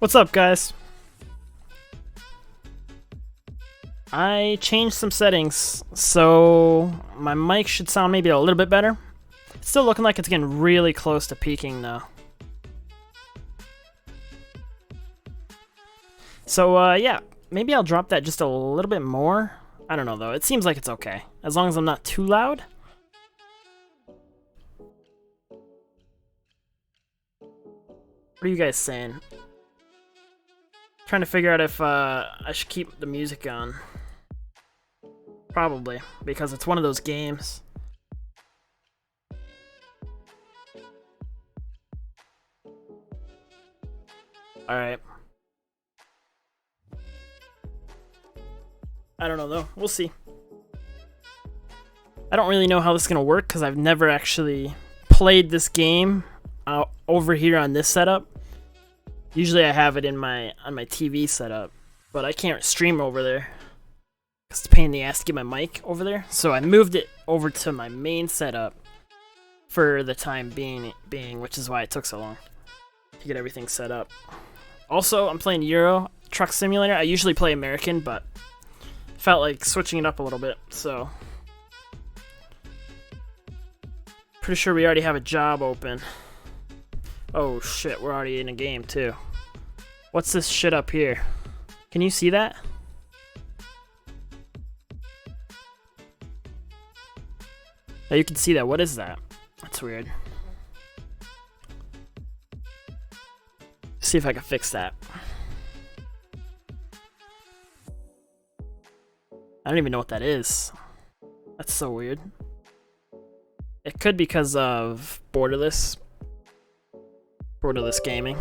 What's up, guys? I changed some settings, so my mic should sound maybe a little bit better. It's still looking like it's getting really close to peaking, though. So, yeah, maybe I'll drop that just a little bit more. I don't know, though. It seems like it's okay, as long as I'm not too loud. What are you guys saying? Trying to figure out if I should keep the music on. Probably, because it's one of those games. Alright. I don't know though, we'll see. I don't really know how this is gonna work because I've never actually played this game over here on this setup. Usually I have it on my TV setup, but I can't stream over there. It's a pain in the ass to get my mic over there, so I moved it over to my main setup for the time being, which is why it took so long to get everything set up. Also, I'm playing Euro Truck Simulator. I usually play American, but felt like switching it up a little bit, so pretty sure we already have a job open. Oh shit, we're already in a game too. What's this shit up here? Can you see that? Oh, you can see that. What is that? That's weird. See if I can fix that. I don't even know what that is. That's so weird. It could be because of Borderless Gaming.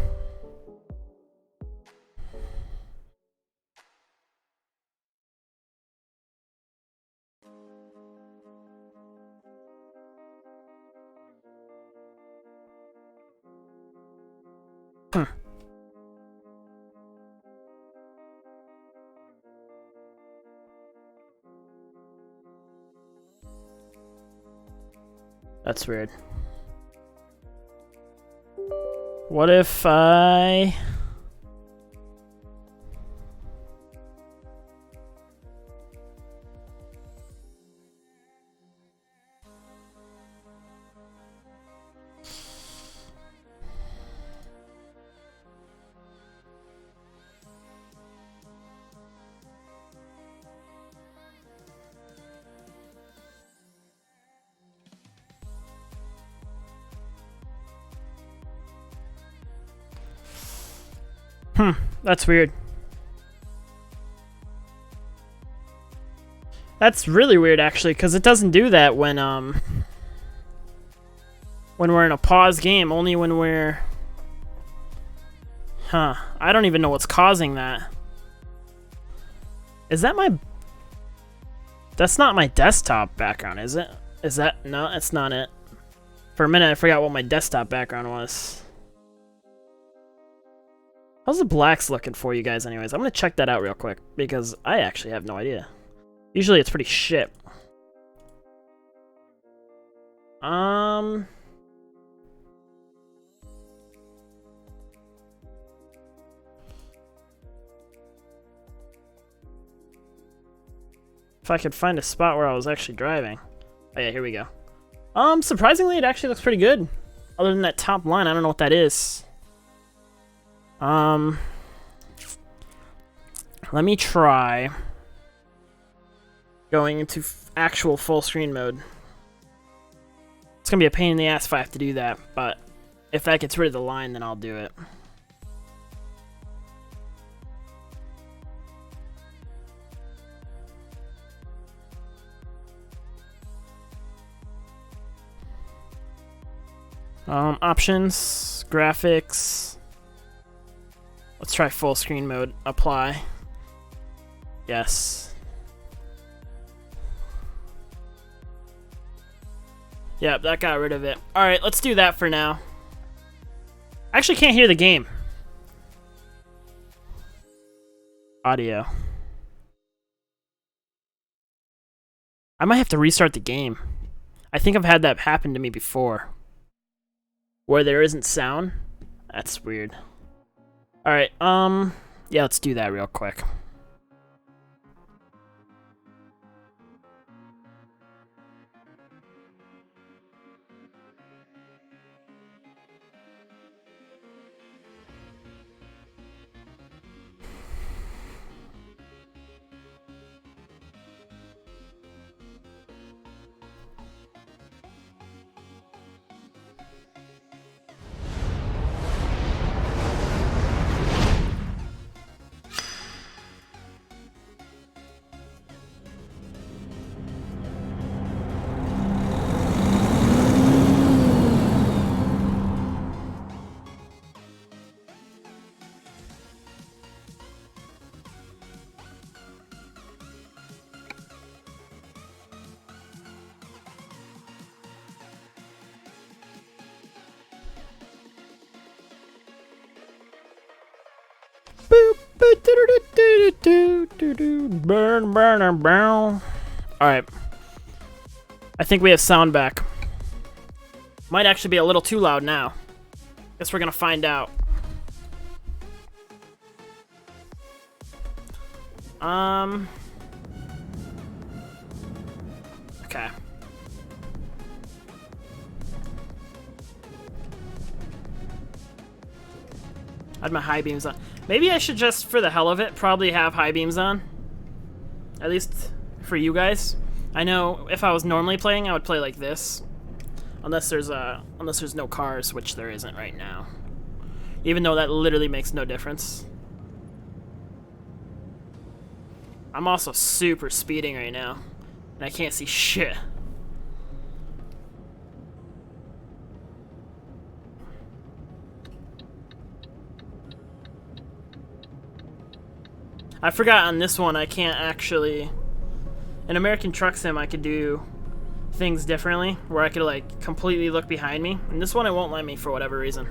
That's weird. What if I... That's weird. That's really weird, actually, because it doesn't do that when we're in a pause game, only when we're... Huh. I don't even know what's causing that. Is that my... That's not my desktop background, is it? Is that... No, that's not it. For a minute, I forgot what my desktop background was. How's the blacks looking for you guys anyways? I'm gonna check that out real quick, because I actually have no idea. Usually it's pretty shit. If I could find a spot where I was actually driving. Oh yeah, here we go. Surprisingly it actually looks pretty good. Other than that top line, I don't know what that is. Let me try going into actual full screen mode. It's gonna be a pain in the ass if I have to do that, but if that gets rid of the line, then I'll do it. Options, graphics. Let's try full screen mode. Apply. Yes. Yep, that got rid of it. Alright, let's do that for now. I actually can't hear the game. Audio. I might have to restart the game. I think I've had that happen to me before. Where there isn't sound. That's weird. Alright, yeah, let's do that real quick. Burn, burn, burn. Alright. I think we have sound back. Might actually be a little too loud now. Guess we're gonna find out. Okay. I had my high beams on. Maybe I should just, for the hell of it, probably have high beams on. At least for you guys. I know if I was normally playing, I would play like this. Unless there's no cars, which there isn't right now. Even though that literally makes no difference. I'm also super speeding right now. And I can't see shit. I forgot on this one I can't actually... In American Truck Sim I could do things differently, where I could like completely look behind me. And this one it won't let me for whatever reason.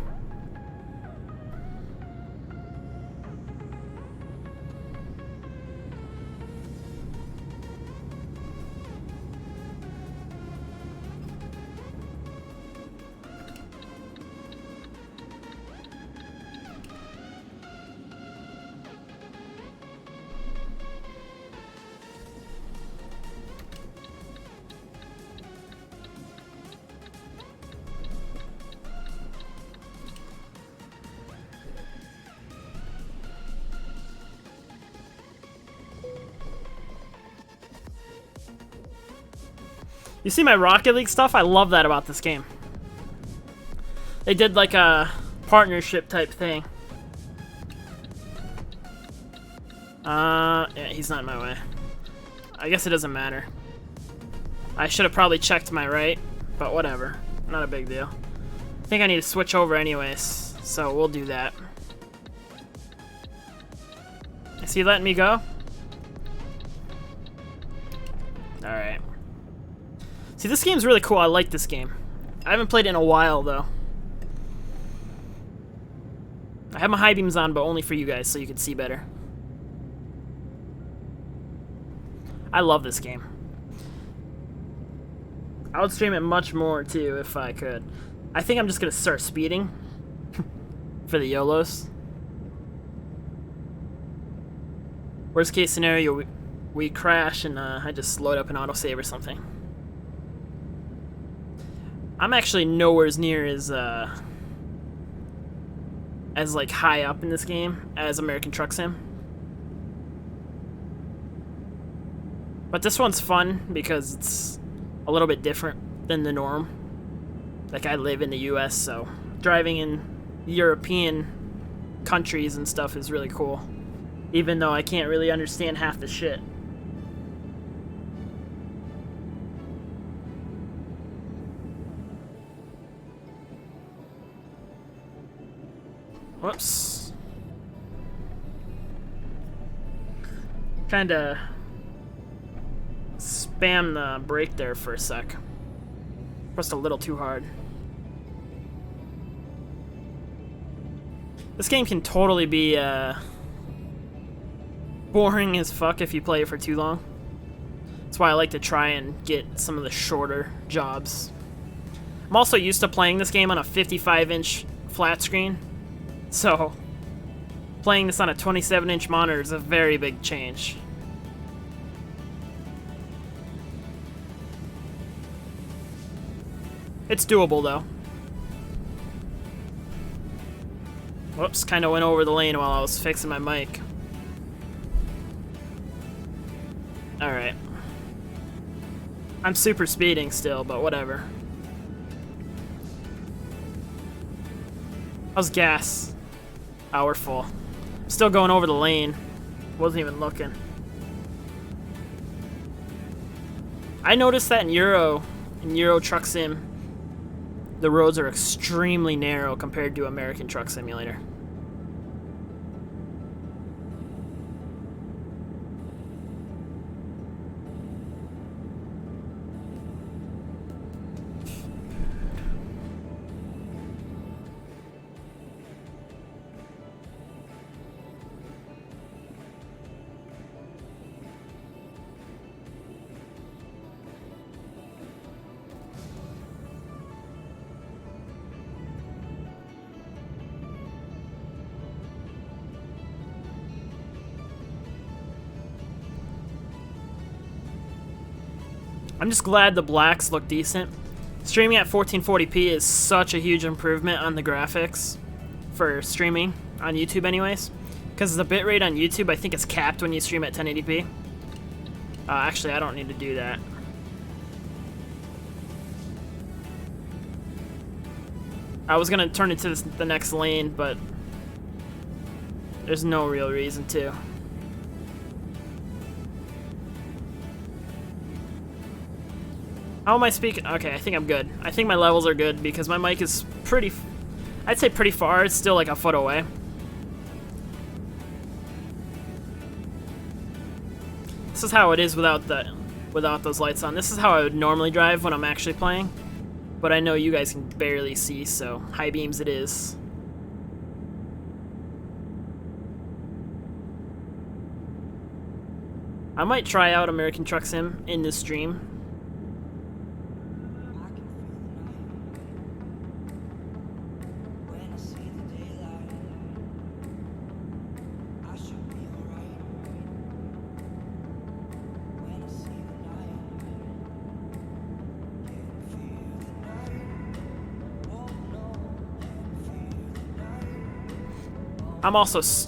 You see my Rocket League stuff? I love that about this game. They did like a partnership type thing. Yeah, he's not in my way. I guess it doesn't matter. I should have probably checked my right, but whatever. Not a big deal. I think I need to switch over anyways, so we'll do that. Is he letting me go? Alright. See, this game's really cool. I like this game. I haven't played it in a while, though. I have my high beams on, but only for you guys, so you can see better. I love this game. I would stream it much more, too, if I could. I think I'm just going to start speeding for the YOLOs. Worst case scenario, we crash and I just load up an autosave or something. I'm actually nowhere near as like high up in this game as American Truck Sim. But this one's fun because it's a little bit different than the norm. Like, I live in the US, so driving in European countries and stuff is really cool. Even though I can't really understand half the shit. Whoops. Kinda spam the brake there for a sec. Pressed a little too hard. This game can totally be boring as fuck if you play it for too long. That's why I like to try and get some of the shorter jobs. I'm also used to playing this game on a 55-inch flat screen. So, Playing this on a 27-inch monitor is a very big change. It's doable though. Whoops, kind of went over the lane while I was fixing my mic. Alright. I'm super speeding still, but whatever. How's gas? Oh, we're full. Still going over the lane. Wasn't even looking. I noticed that in Euro Truck Sim, the roads are extremely narrow compared to American Truck Simulator. I'm just glad the blacks look decent. Streaming at 1440p is such a huge improvement on the graphics for streaming on YouTube anyways. Because the bitrate on YouTube, I think, is capped when you stream at 1080p. Actually, I don't need to do that. I was going to turn it to the next lane, but there's no real reason to. How am I speaking? Okay, I think I'm good. I think my levels are good because my mic is pretty, I'd say pretty far. It's still like a foot away. This is how it is without those lights on. This is how I would normally drive when I'm actually playing. But I know you guys can barely see, so high beams it is. I might try out American Truck Sim in this stream.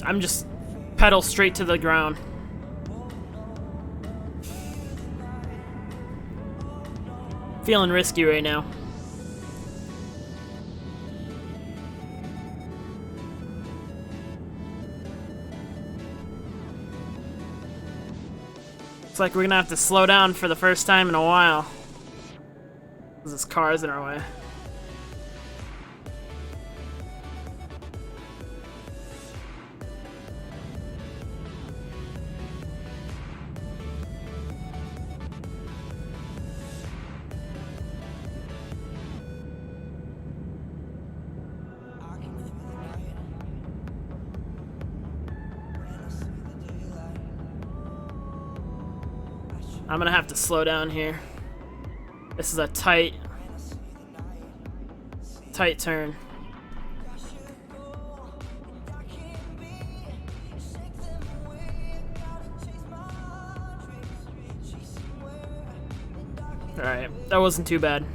I'm just pedal straight to the ground. Feeling risky right now. Looks like we're gonna have to slow down for the first time in a while. There's cars in our way. I'm gonna have to slow down here. This is a tight turn. Alright, that wasn't too bad.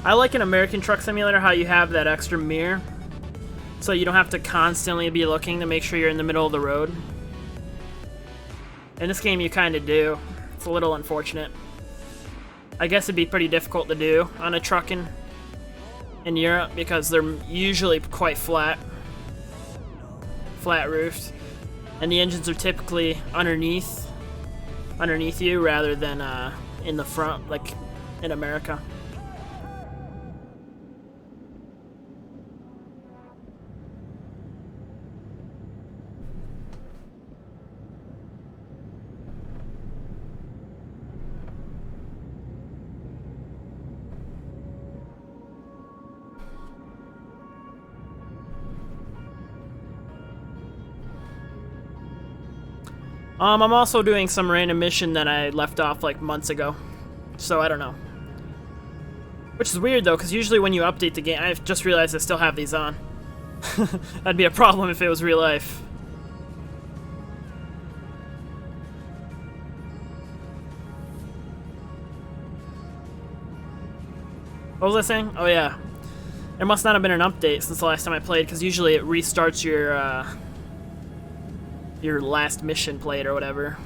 I like in American Truck Simulator how you have that extra mirror, so you don't have to constantly be looking to make sure you're in the middle of the road. In this game, you kind of do. It's a little unfortunate. I guess it'd be pretty difficult to do on a truck in Europe because they're usually quite flat roofed, and the engines are typically underneath you rather than in the front, like in America. I'm also doing some random mission that I left off like months ago. So I don't know. Which is weird though, because usually when you update the game, I've just realized I still have these on. That'd be a problem if it was real life. What was I saying? Oh yeah. There must not have been an update since the last time I played, because usually it restarts your last mission played or whatever.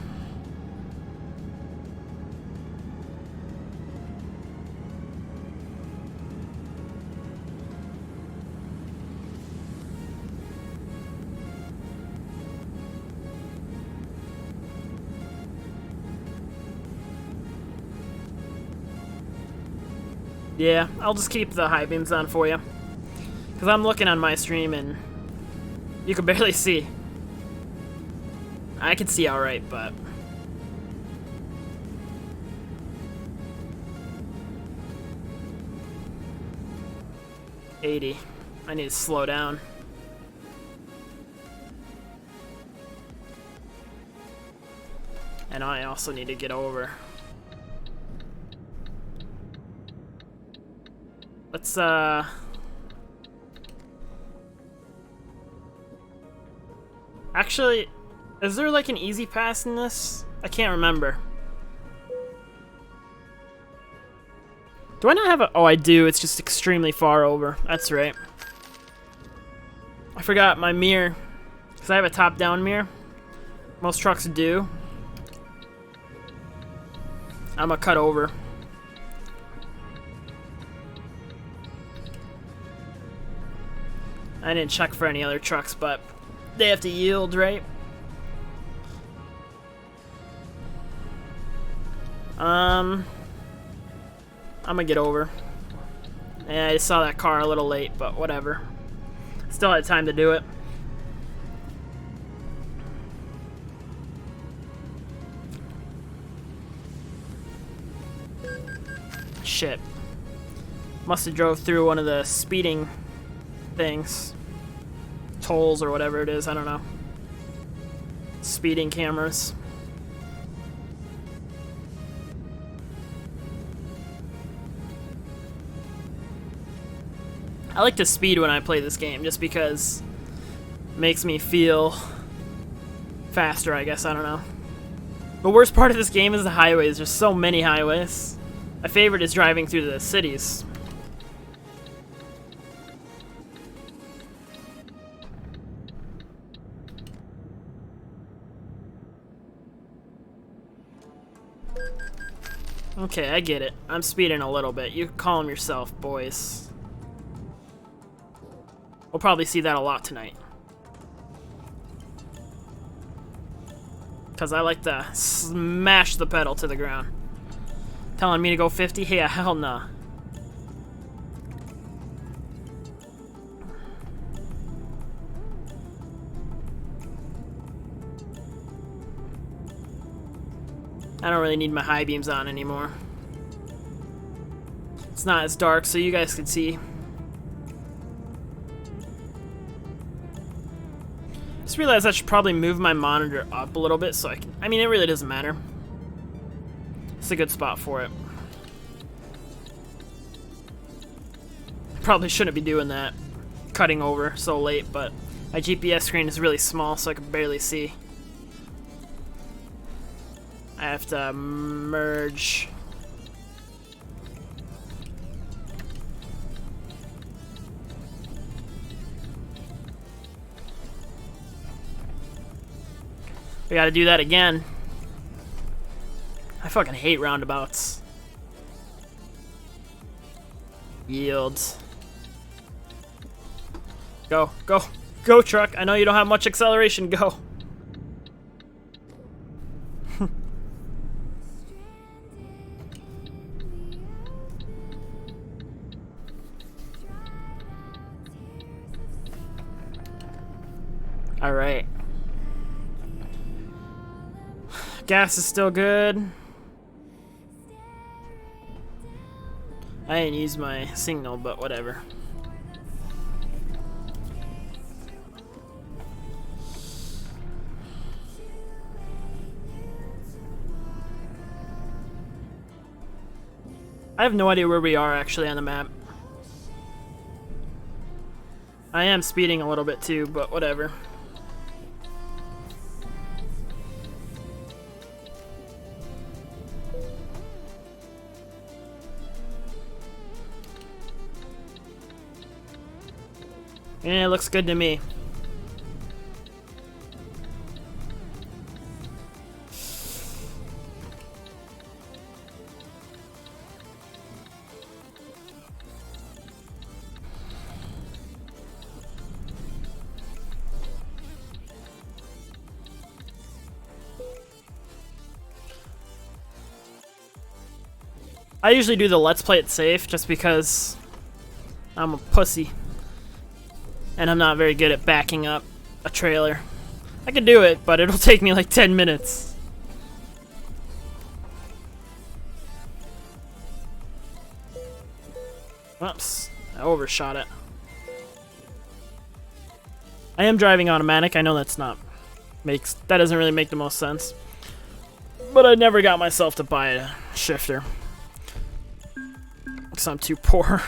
Yeah, I'll just keep the high beams on for you. Because I'm looking on my stream and you can barely see. I can see alright, but... $80. I need to slow down. And I also need to get over. Let's, actually, is there like an easy pass in this? I can't remember. Do I not have a... Oh, I do. It's just extremely far over. That's right. I forgot my mirror. Because I have a top-down mirror. Most trucks do. I'm gonna cut over. I didn't check for any other trucks, but they have to yield, right? I'm gonna get over. Yeah, I saw that car a little late, but whatever. Still had time to do it. Shit. Must have drove through one of the speeding things. Tolls or whatever it is, I don't know. Speeding cameras. I like to speed when I play this game just because it makes me feel faster, I guess, I don't know. The worst part of this game is the highways. There's so many highways. My favorite is driving through the cities. Okay, I get it. I'm speeding a little bit. You can calm yourself, boys. We'll probably see that a lot tonight. Because I like to smash the pedal to the ground. Telling me to go 50? Yeah, hell nah. I don't really need my high beams on anymore. It's not as dark, so you guys can see. Just realized I should probably move my monitor up a little bit so I can... I mean, it really doesn't matter. It's a good spot for it. Probably shouldn't be doing that. Cutting over so late, but my GPS screen is really small, so I can barely see. I have to merge. We gotta do that again. I fucking hate roundabouts. Yields. Go, go, go, truck. I know you don't have much acceleration. Go. All right. Gas is still good. I didn't use my signal, but whatever. I have no idea where we are actually on the map. I am speeding a little bit too, but whatever. Yeah, it looks good to me. I usually do the let's play it safe just because I'm a pussy. And I'm not very good at backing up a trailer. I can do it, but it'll take me like 10 minutes. Oops, I overshot it. I am driving automatic. I know that doesn't really make the most sense. But I never got myself to buy a shifter. Because I'm too poor.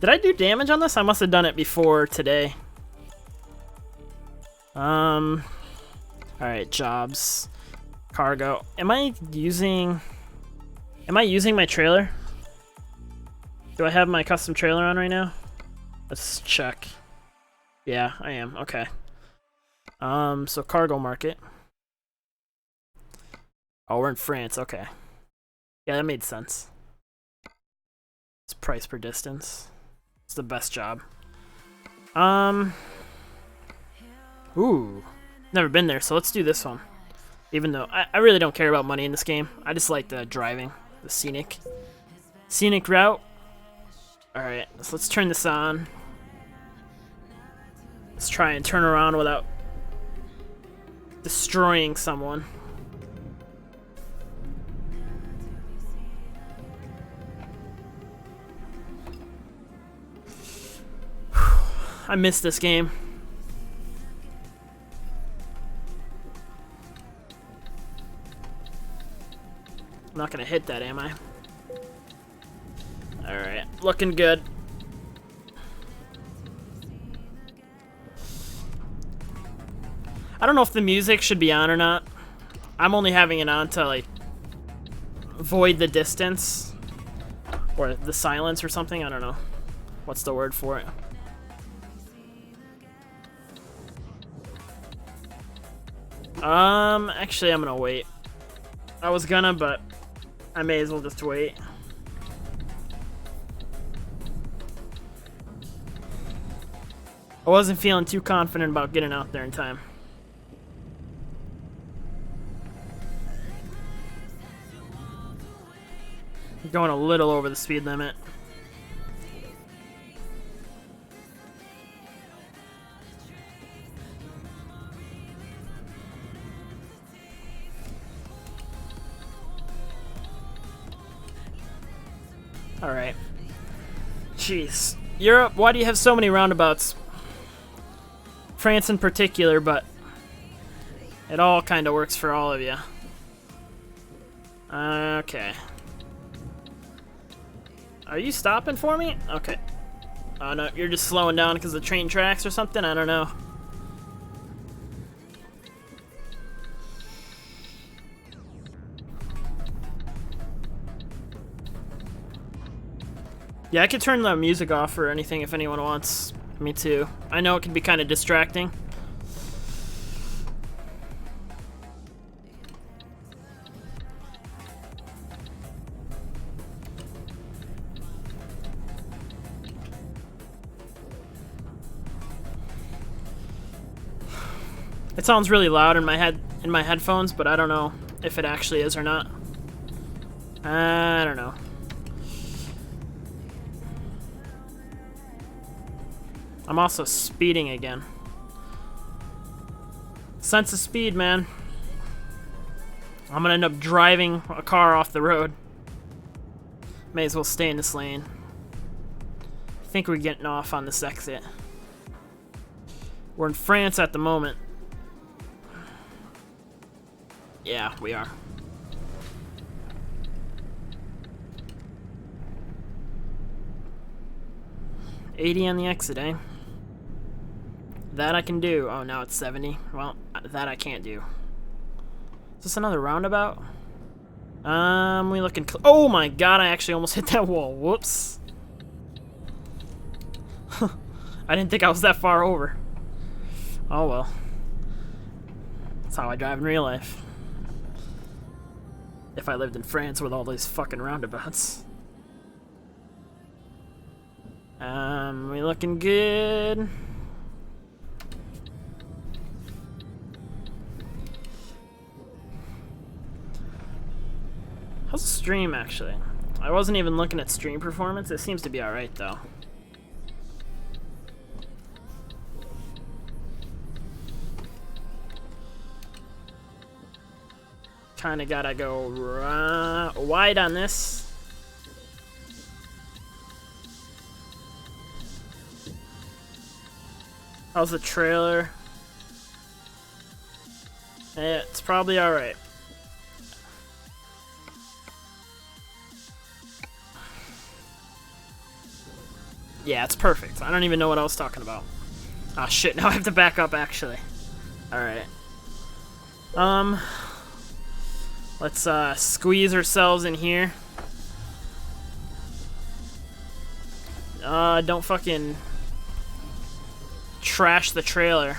Did I do damage on this? I must have done it before today. Alright, jobs. Cargo. Am I using my trailer? Do I have my custom trailer on right now? Let's check. Yeah, I am. Okay. So cargo market. Oh, we're in France. Okay. Yeah, that made sense. It's price per distance. It's the best job. Ooh. Never been there, so let's do this one. Even though I really don't care about money in this game. I just like the driving. The scenic route. Alright, so let's turn this on. Let's try and turn around without destroying someone. I missed this game. I'm not gonna hit that, am I? Alright, looking good. I don't know if the music should be on or not. I'm only having it on to, like, void the distance. Or the silence or something, I don't know. What's the word for it? Actually, I'm gonna wait. I was gonna, but I may as well just wait. I wasn't feeling too confident about getting out there in time. Going a little over the speed limit. Alright. Jeez. Europe, why do you have so many roundabouts? France in particular, but it all kind of works for all of you. Okay. Are you stopping for me? Okay. Oh no, you're just slowing down because the train tracks or something? I don't know. Yeah, I could turn the music off or anything if anyone wants me to. I know it can be kind of distracting. It sounds really loud in my headphones, but I don't know if it actually is or not. I don't know. I'm also speeding again. Sense of speed, man. I'm gonna end up driving a car off the road. May as well stay in this lane. I think we're getting off on this exit. We're in France at the moment. Yeah, we are. 80 on the exit, eh? That I can do. Oh, now it's 70. Well, that I can't do. Is this another roundabout? We looking. Oh my god! I actually almost hit that wall. Whoops. I didn't think I was that far over. Oh well. That's how I drive in real life. If I lived in France with all these fucking roundabouts. We looking good. How's the stream, actually? I wasn't even looking at stream performance. It seems to be alright, though. Kinda gotta go wide on this. How's the trailer? Yeah, it's probably alright. Yeah, it's perfect. I don't even know what I was talking about. Ah, shit, now I have to back up, actually. Alright. Let's, squeeze ourselves in here. Don't fucking trash the trailer.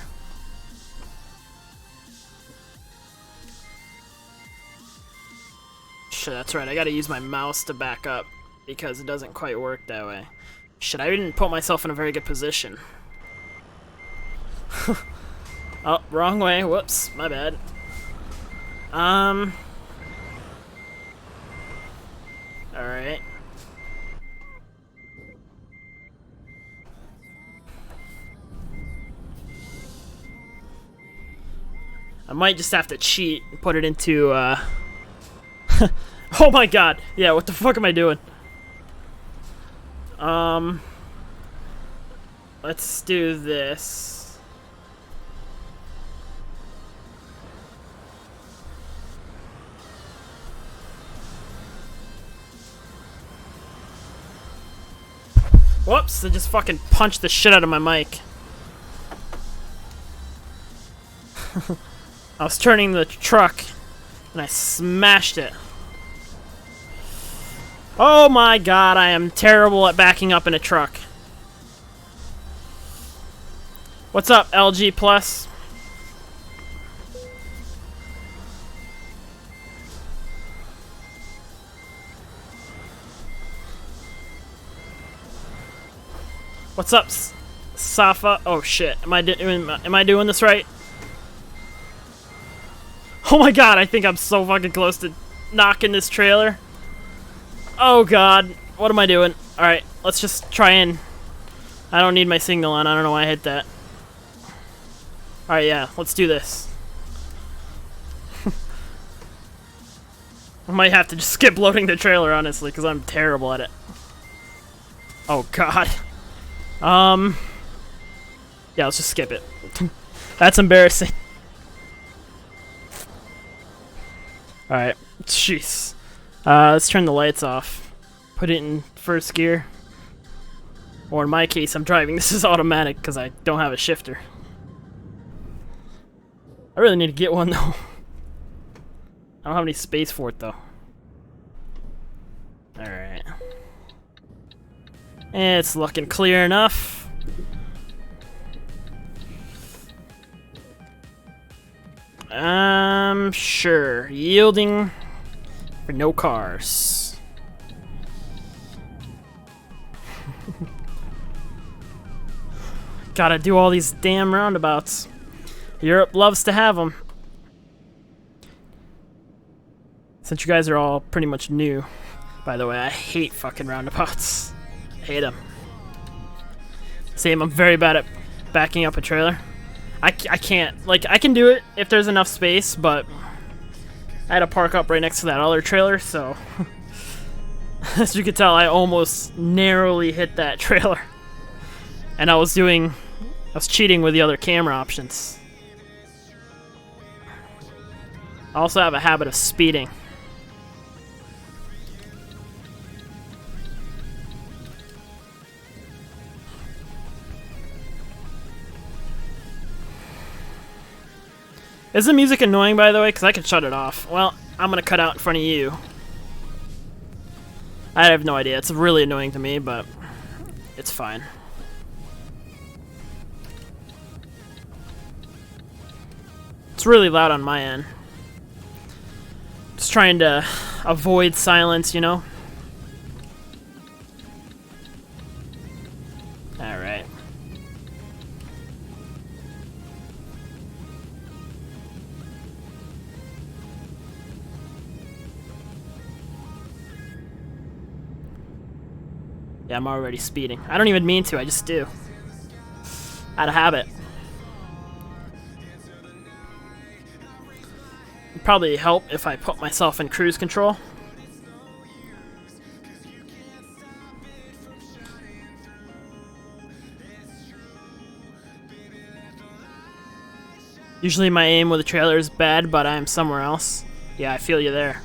Shit, that's right. I gotta use my mouse to back up because it doesn't quite work that way. Shit, I didn't put myself in a very good position. Oh, wrong way. Whoops, my bad. Alright. I might just have to cheat and put it into, oh my god! Yeah, what the fuck am I doing? Let's do this. Whoops, I just fucking punched the shit out of my mic. I was turning the truck and I smashed it. Oh my god, I am terrible at backing up in a truck. What's up, LG Plus? What's up, Safa? Oh shit, am I doing this right? Oh my god, I think I'm so fucking close to knocking this trailer. Oh god, what am I doing? Alright, let's just try and... I don't need my signal on, I don't know why I hit that. Alright, yeah, let's do this. I might have to just skip loading the trailer, honestly, because I'm terrible at it. Oh god. Yeah, let's just skip it. That's embarrassing. Alright, jeez. Let's turn the lights off. Put it in first gear. Or in my case, I'm driving. This is automatic because I don't have a shifter. I really need to get one, though. I don't have any space for it, though. Alright. It's looking clear enough. Sure. Yielding for no cars. Gotta do all these damn roundabouts. Europe loves to have them. Since you guys are all pretty much new. By the way, I hate fucking roundabouts. I hate them. Same, I'm very bad at backing up a trailer. I can't. Like, I can do it if there's enough space, but I had to park up right next to that other trailer, so... As you can tell, I almost narrowly hit that trailer. And I was cheating with the other camera options. I also have a habit of speeding. Is the music annoying, by the way? Because I could shut it off. Well, I'm going to cut out in front of you. I have no idea. It's really annoying to me, but it's fine. It's really loud on my end. Just trying to avoid silence, you know? Alright. Yeah, I'm already speeding. I don't even mean to, I just do. Out of habit. It'd probably help if I put myself in cruise control. Usually my aim with a trailer is bad, but I'm somewhere else. Yeah, I feel you there.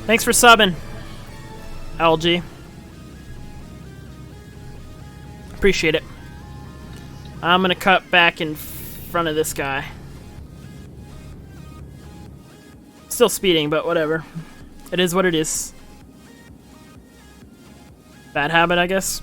Thanks for subbing, LG. Appreciate it. I'm gonna cut back in front of this guy. Still speeding, but whatever. It is what it is. Bad habit, I guess.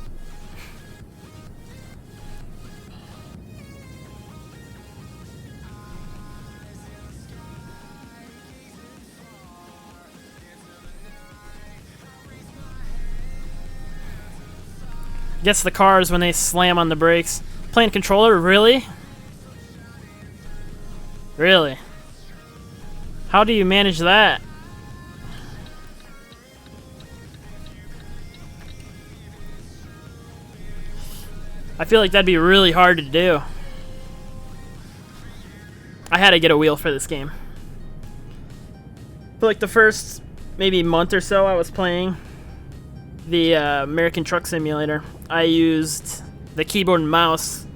Gets the cars when they slam on the brakes. Playing controller, really? Really? How do you manage that? I feel like that'd be really hard to do. I had to get a wheel for this game. For like the first maybe month or so I was playing the American Truck Simulator, I used the keyboard and mouse,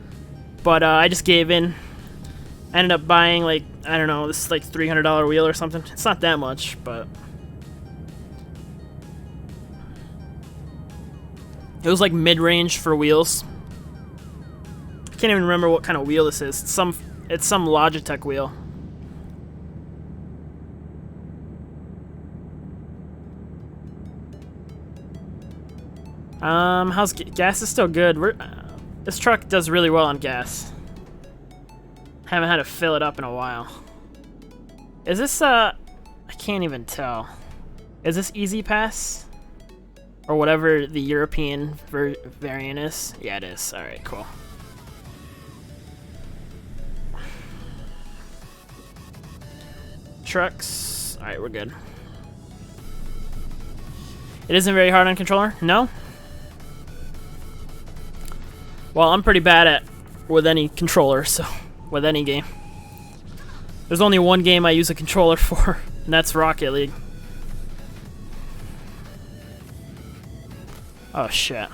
but I just gave in. I ended up buying, like, I don't know, this is like $300 wheel or something. It's not that much, but it was like mid-range for wheels. I can't even remember what kind of wheel this is. It's some Logitech wheel. How's gas is still good. This truck does really well on gas. Haven't had to fill it up in a while. Is this I can't even tell. Is this Easy Pass? Or whatever the European variant is? Yeah, it is. Alright, cool. Trucks. Alright, we're good. It isn't very hard on controller? No? Well, I'm pretty bad at with any controller, so with any game. There's only one game I use a controller for, and that's Rocket League. Oh shit.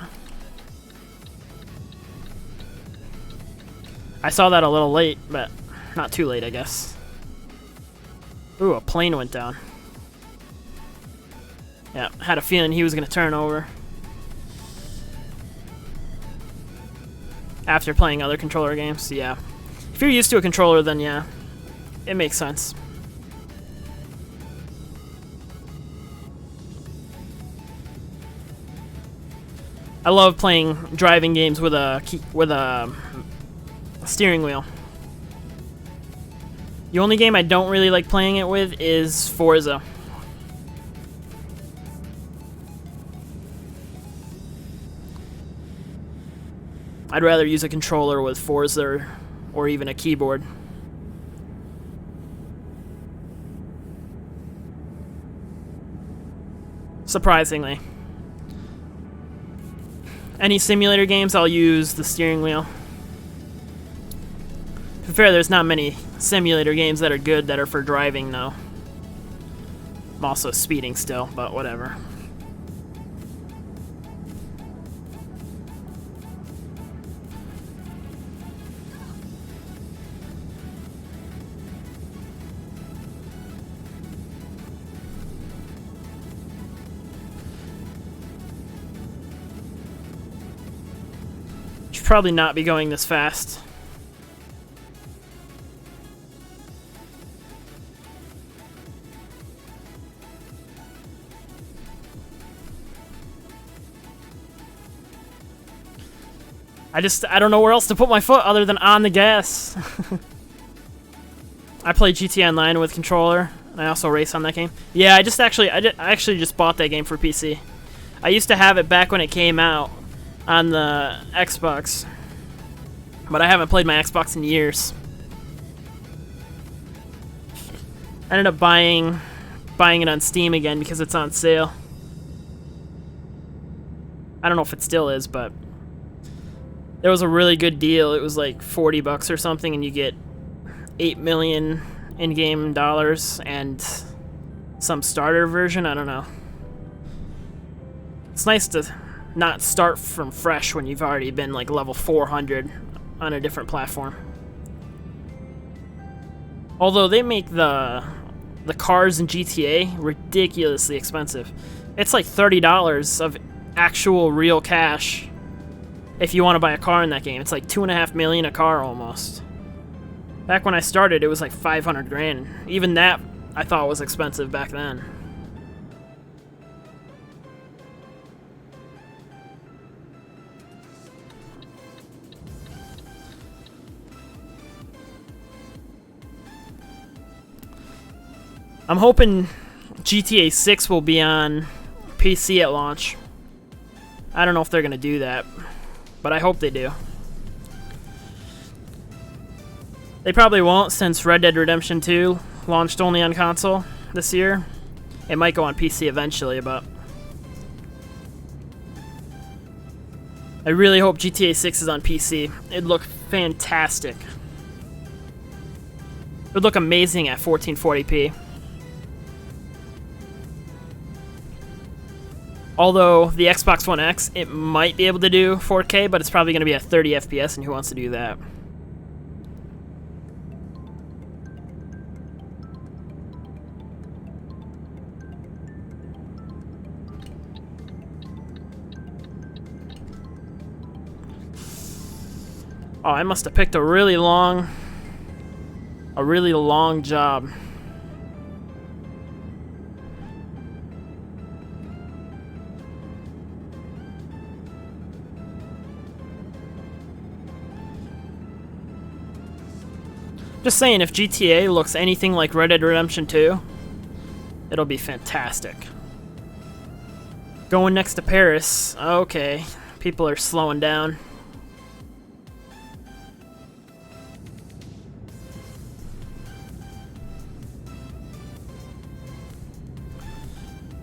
I saw that a little late, but not too late, I guess. Ooh, a plane went down. Yeah, had a feeling he was gonna turn over. After playing other controller games, yeah. If you're used to a controller, then yeah, it makes sense. I love playing driving games with a steering wheel. The only game I don't really like playing it with is Forza. I'd rather use a controller with Forza or even a keyboard. Surprisingly. Any simulator games, I'll use the steering wheel. To be fair, there's not many simulator games that are good that are for driving, though. I'm also speeding still, but whatever. probably not be going this fast. I don't know where else to put my foot other than on the gas. I play GTA Online with controller, and I also race on that game. Yeah, I actually just bought that game for PC. I used to have it back when it came out on the Xbox, but I haven't played my Xbox in years. I ended up buying it on Steam again because it's on sale. I don't know if it still is, but there was a really good deal. It was like $40 or something, and you get 8 million in-game dollars and some starter version. I don't know. It's nice to not start from fresh when you've already been like level 400 on a different platform. Although they make the cars in GTA ridiculously expensive. It's like $30 of actual real cash if you want to buy a car in that game. It's like $2.5 million a car almost. Back when I started, it was like 500 grand. Even that I thought was expensive back then. I'm hoping GTA 6 will be on PC at launch. I don't know if they're going to do that, but I hope they do. They probably won't, since Red Dead Redemption 2 launched only on console this year. It might go on PC eventually, but I really hope GTA 6 is on PC. It'd look fantastic. It would look amazing at 1440p. Although the Xbox One X, it might be able to do 4K, but it's probably going to be at 30 FPS, and who wants to do that? Oh, I must have picked a really long job. Just saying, if GTA looks anything like Red Dead Redemption 2, it'll be fantastic. Going next to Paris. Okay, people are slowing down.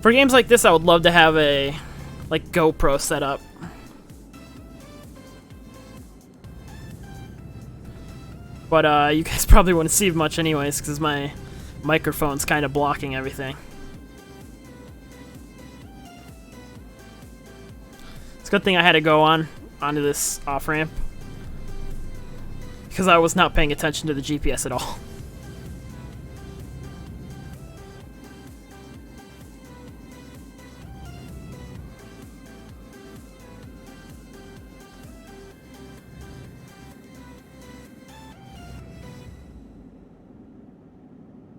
For games like this, I would love to have a like GoPro set up. But you guys probably wouldn't see much anyways, because my microphone's kind of blocking everything. It's a good thing I had to go onto this off-ramp, because I was not paying attention to the GPS at all.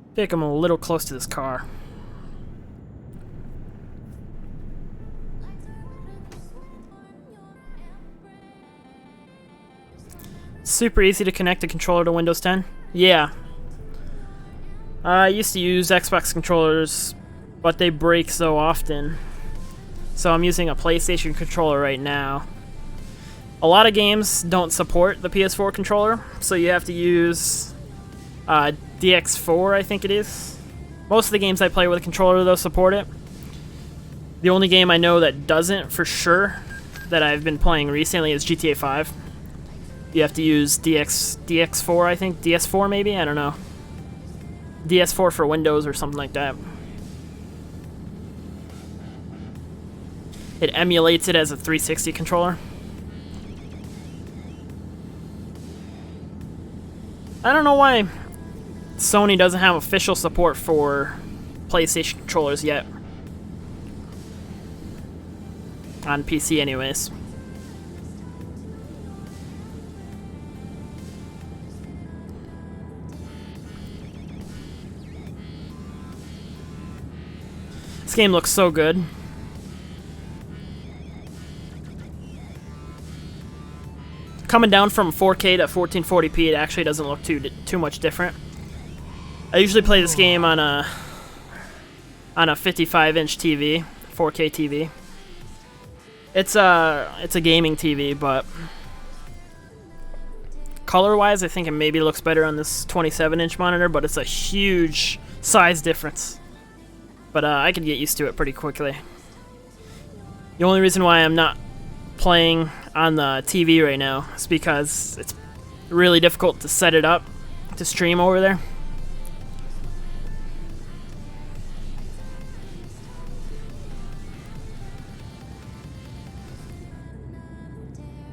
I think I'm a little close to this car. Super easy to connect a controller to Windows 10. Yeah. I used to use Xbox controllers, but they break so often. So I'm using a PlayStation controller right now. A lot of games don't support the PS4 controller, so you have to use DX4, I think it is. Most of the games I play with a controller, though, support it. The only game I know that doesn't, for sure, that I've been playing recently is GTA 5. You have to use DX4, I think. DS4, maybe? I don't know. DS4 for Windows or something like that. It emulates it as a 360 controller. I don't know why Sony doesn't have official support for PlayStation controllers yet. On PC anyways. This game looks so good. Coming down from 4K to 1440p, it actually doesn't look too much different. I usually play this game on a 55-inch TV, 4K TV. It's a gaming TV, but color-wise, I think it maybe looks better on this 27-inch monitor, but it's a huge size difference. But I could get used to it pretty quickly. The only reason why I'm not playing on the TV right now is because it's really difficult to set it up to stream over there.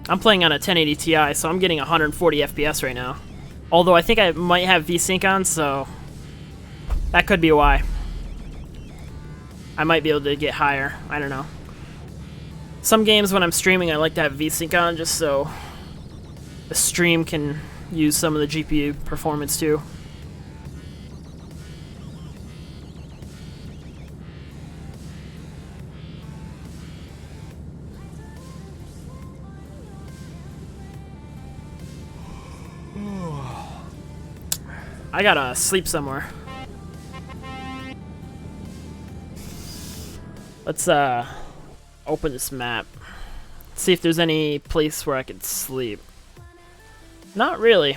I'm playing on a 1080 Ti, so I'm getting 140 FPS right now. Although I think I might have VSync on, so that could be why. I might be able to get higher. I don't know. Some games when I'm streaming, I like to have VSync on just so the stream can use some of the GPU performance too. I gotta sleep somewhere. Let's open this map. See if there's any place where I could sleep. Not really.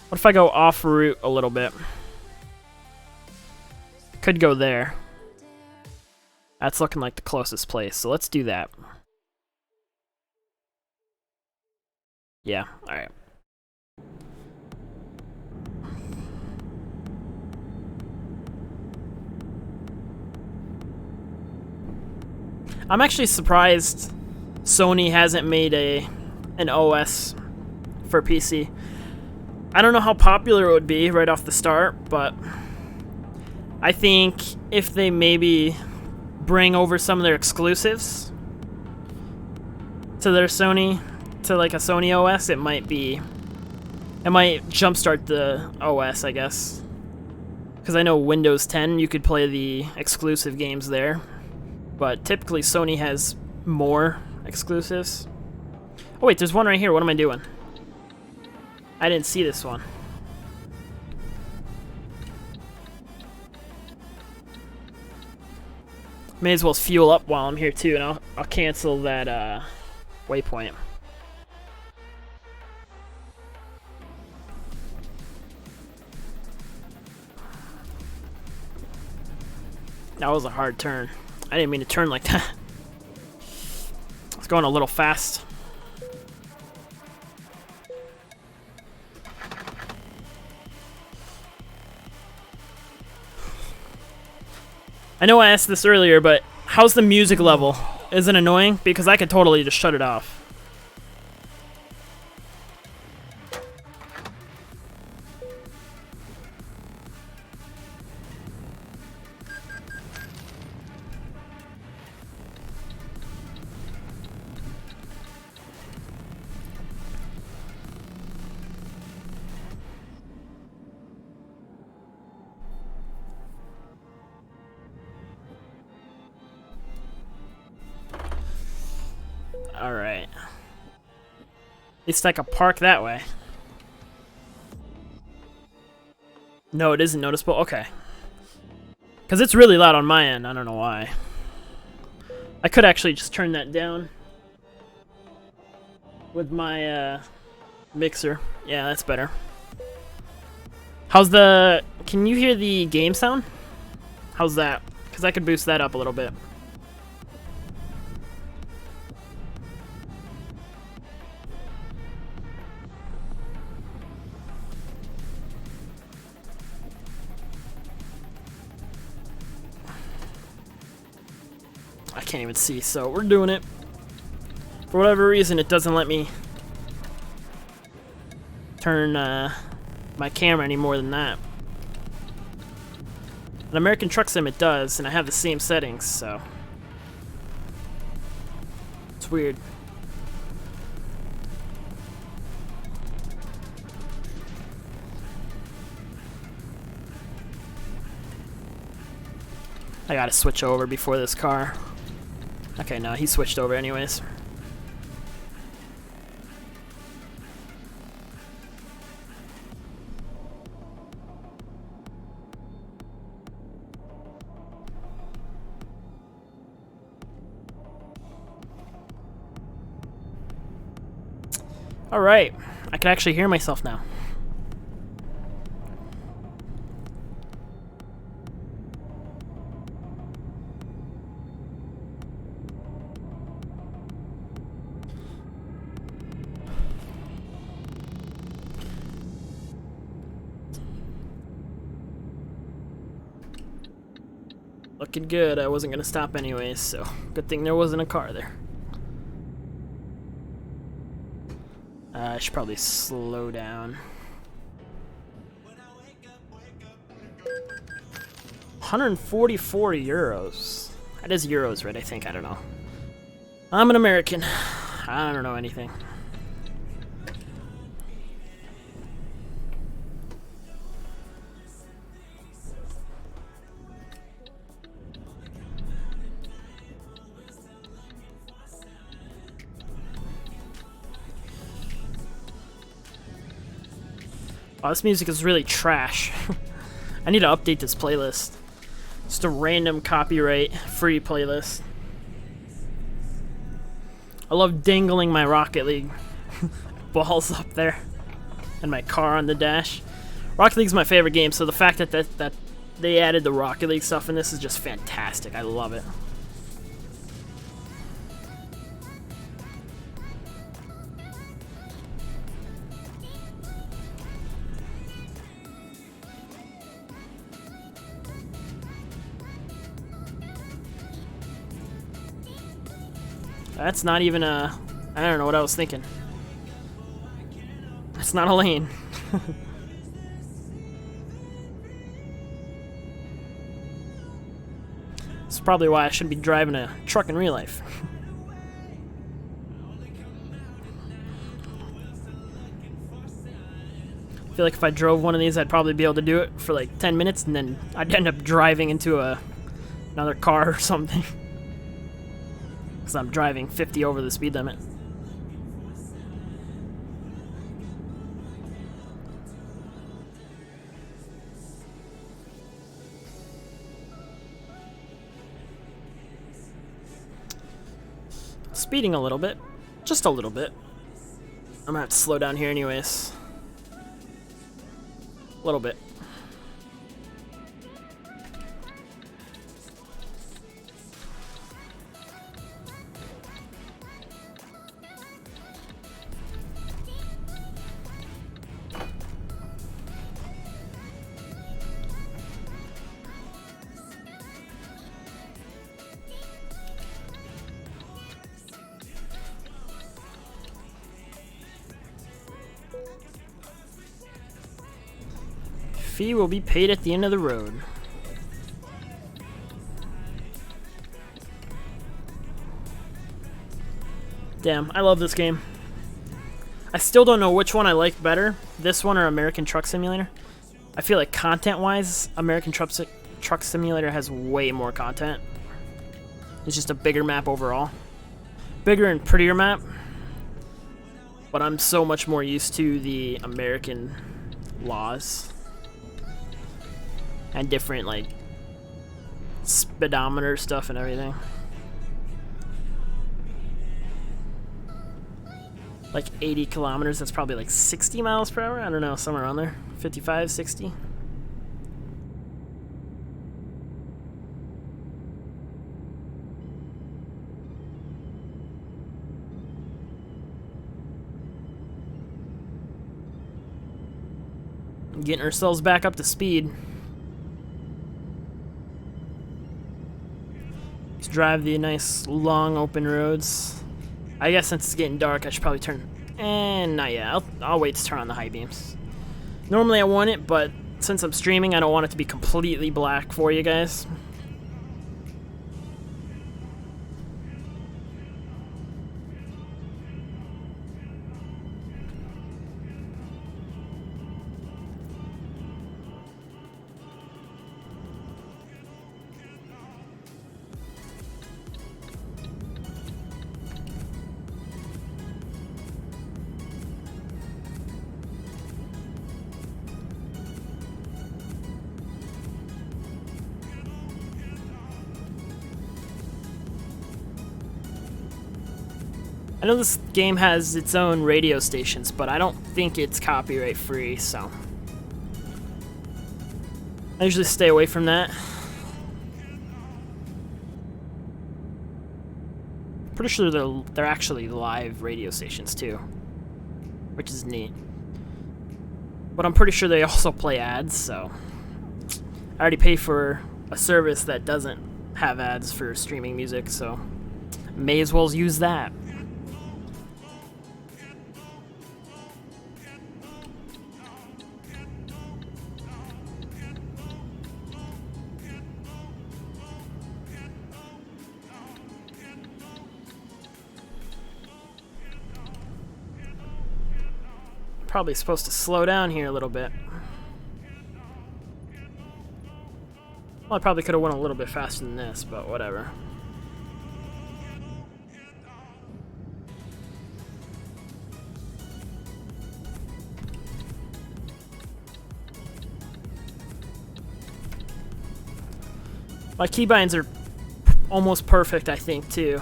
What if I go off route a little bit? Could go there. That's looking like the closest place, so let's do that. Yeah, alright. I'm actually surprised Sony hasn't made an OS for PC. I don't know how popular it would be right off the start, but I think if they maybe bring over some of their exclusives to their Sony, to like a Sony OS, it might jumpstart the OS, I guess. Because I know Windows 10, you could play the exclusive games there. But typically Sony has more exclusives. Oh wait, there's one right here. What am I doing? I didn't see this one. May as well fuel up while I'm here too, and I'll cancel that waypoint. That was a hard turn. I didn't mean to turn like that. It's going a little fast. I know I asked this earlier, but how's the music level? Is it annoying? Because I could totally just shut it off. Alright. At least I can park that way. No, it isn't noticeable? Okay. Because it's really loud on my end. I don't know why. I could actually just turn that down with my mixer. Yeah, that's better. How's the... Can you hear the game sound? How's that? Because I could boost that up a little bit. I can't even see, so we're doing it. For whatever reason, it doesn't let me turn my camera any more than that. On American Truck Sim it does, and I have the same settings, so it's weird. I gotta switch over before this car. Okay, no, he switched over anyways. Alright, I can actually hear myself now. Looking good. I wasn't gonna stop anyways, so good thing there wasn't a car there. I should probably slow down. 144 euros. That is euros, right? I think. I don't know. I'm an American. I don't know anything. Oh, this music is really trash. I need to update this playlist. Just a random copyright-free playlist. I love dangling my Rocket League balls up there and my car on the dash. Rocket League's my favorite game, so the fact that they added the Rocket League stuff in this is just fantastic. I love it. That's not even a... I don't know what I was thinking. That's not a lane. That's probably why I shouldn't be driving a truck in real life. I feel like if I drove one of these, I'd probably be able to do it for like 10 minutes, and then I'd end up driving into another car or something. Because I'm driving 50 over the speed limit. Speeding a little bit. Just a little bit. I'm gonna have to slow down here anyways. A little bit. Fee will be paid at the end of the road. Damn, I love this game. I still don't know which one I like better, this one or American Truck Simulator. I feel like content-wise, American Truck Simulator has way more content. It's just a bigger map overall. Bigger and prettier map. But I'm so much more used to the American laws. And different, like, speedometer stuff and everything. Like 80 kilometers, that's probably like 60 miles per hour? I don't know, somewhere around there. 55, 60. Getting ourselves back up to speed. Let's drive the nice long open roads. I guess since it's getting dark, I should probably turn... not yet. I'll wait to turn on the high beams. Normally I want it, but since I'm streaming, I don't want it to be completely black for you guys. I know this game has its own radio stations, but I don't think it's copyright free, so I usually stay away from that. Pretty sure they're actually live radio stations too, which is neat. But I'm pretty sure they also play ads, so I already pay for a service that doesn't have ads for streaming music, so may as well use that. Probably supposed to slow down here a little bit. Well, I probably could have went a little bit faster than this, but whatever. My keybinds are almost perfect, I think, too,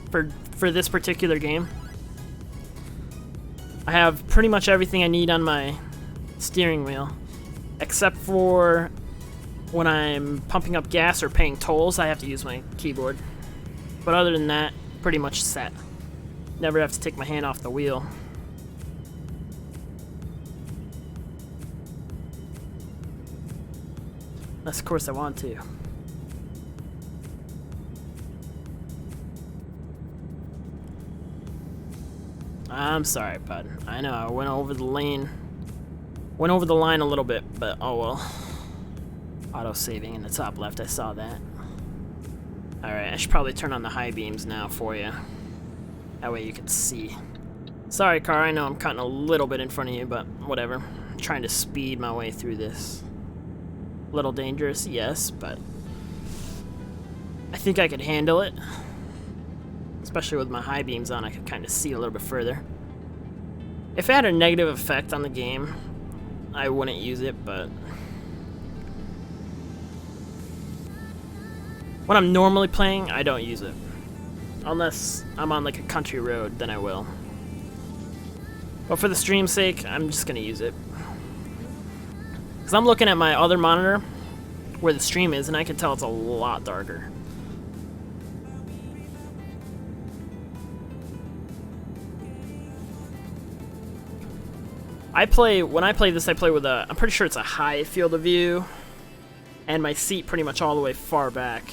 for this particular game. I have pretty much everything I need on my steering wheel, except for when I'm pumping up gas or paying tolls, I have to use my keyboard. But other than that, pretty much set. Never have to take my hand off the wheel. Unless, of course, I want to. I'm sorry, bud. I know, I went over the line a little bit, but oh well. Auto-saving in the top left, I saw that. Alright, I should probably turn on the high beams now for you. That way you can see. Sorry, car, I know I'm cutting a little bit in front of you, but whatever. I'm trying to speed my way through this. A little dangerous, yes, but I think I could handle it. Especially with my high beams on, I could kind of see a little bit further. If it had a negative effect on the game, I wouldn't use it, but when I'm normally playing, I don't use it. Unless I'm on like a country road, then I will. But for the stream's sake, I'm just gonna use it. Because I'm looking at my other monitor, where the stream is, and I can tell it's a lot darker. When I play this, I play with I'm pretty sure it's a high field of view, and my seat pretty much all the way far back.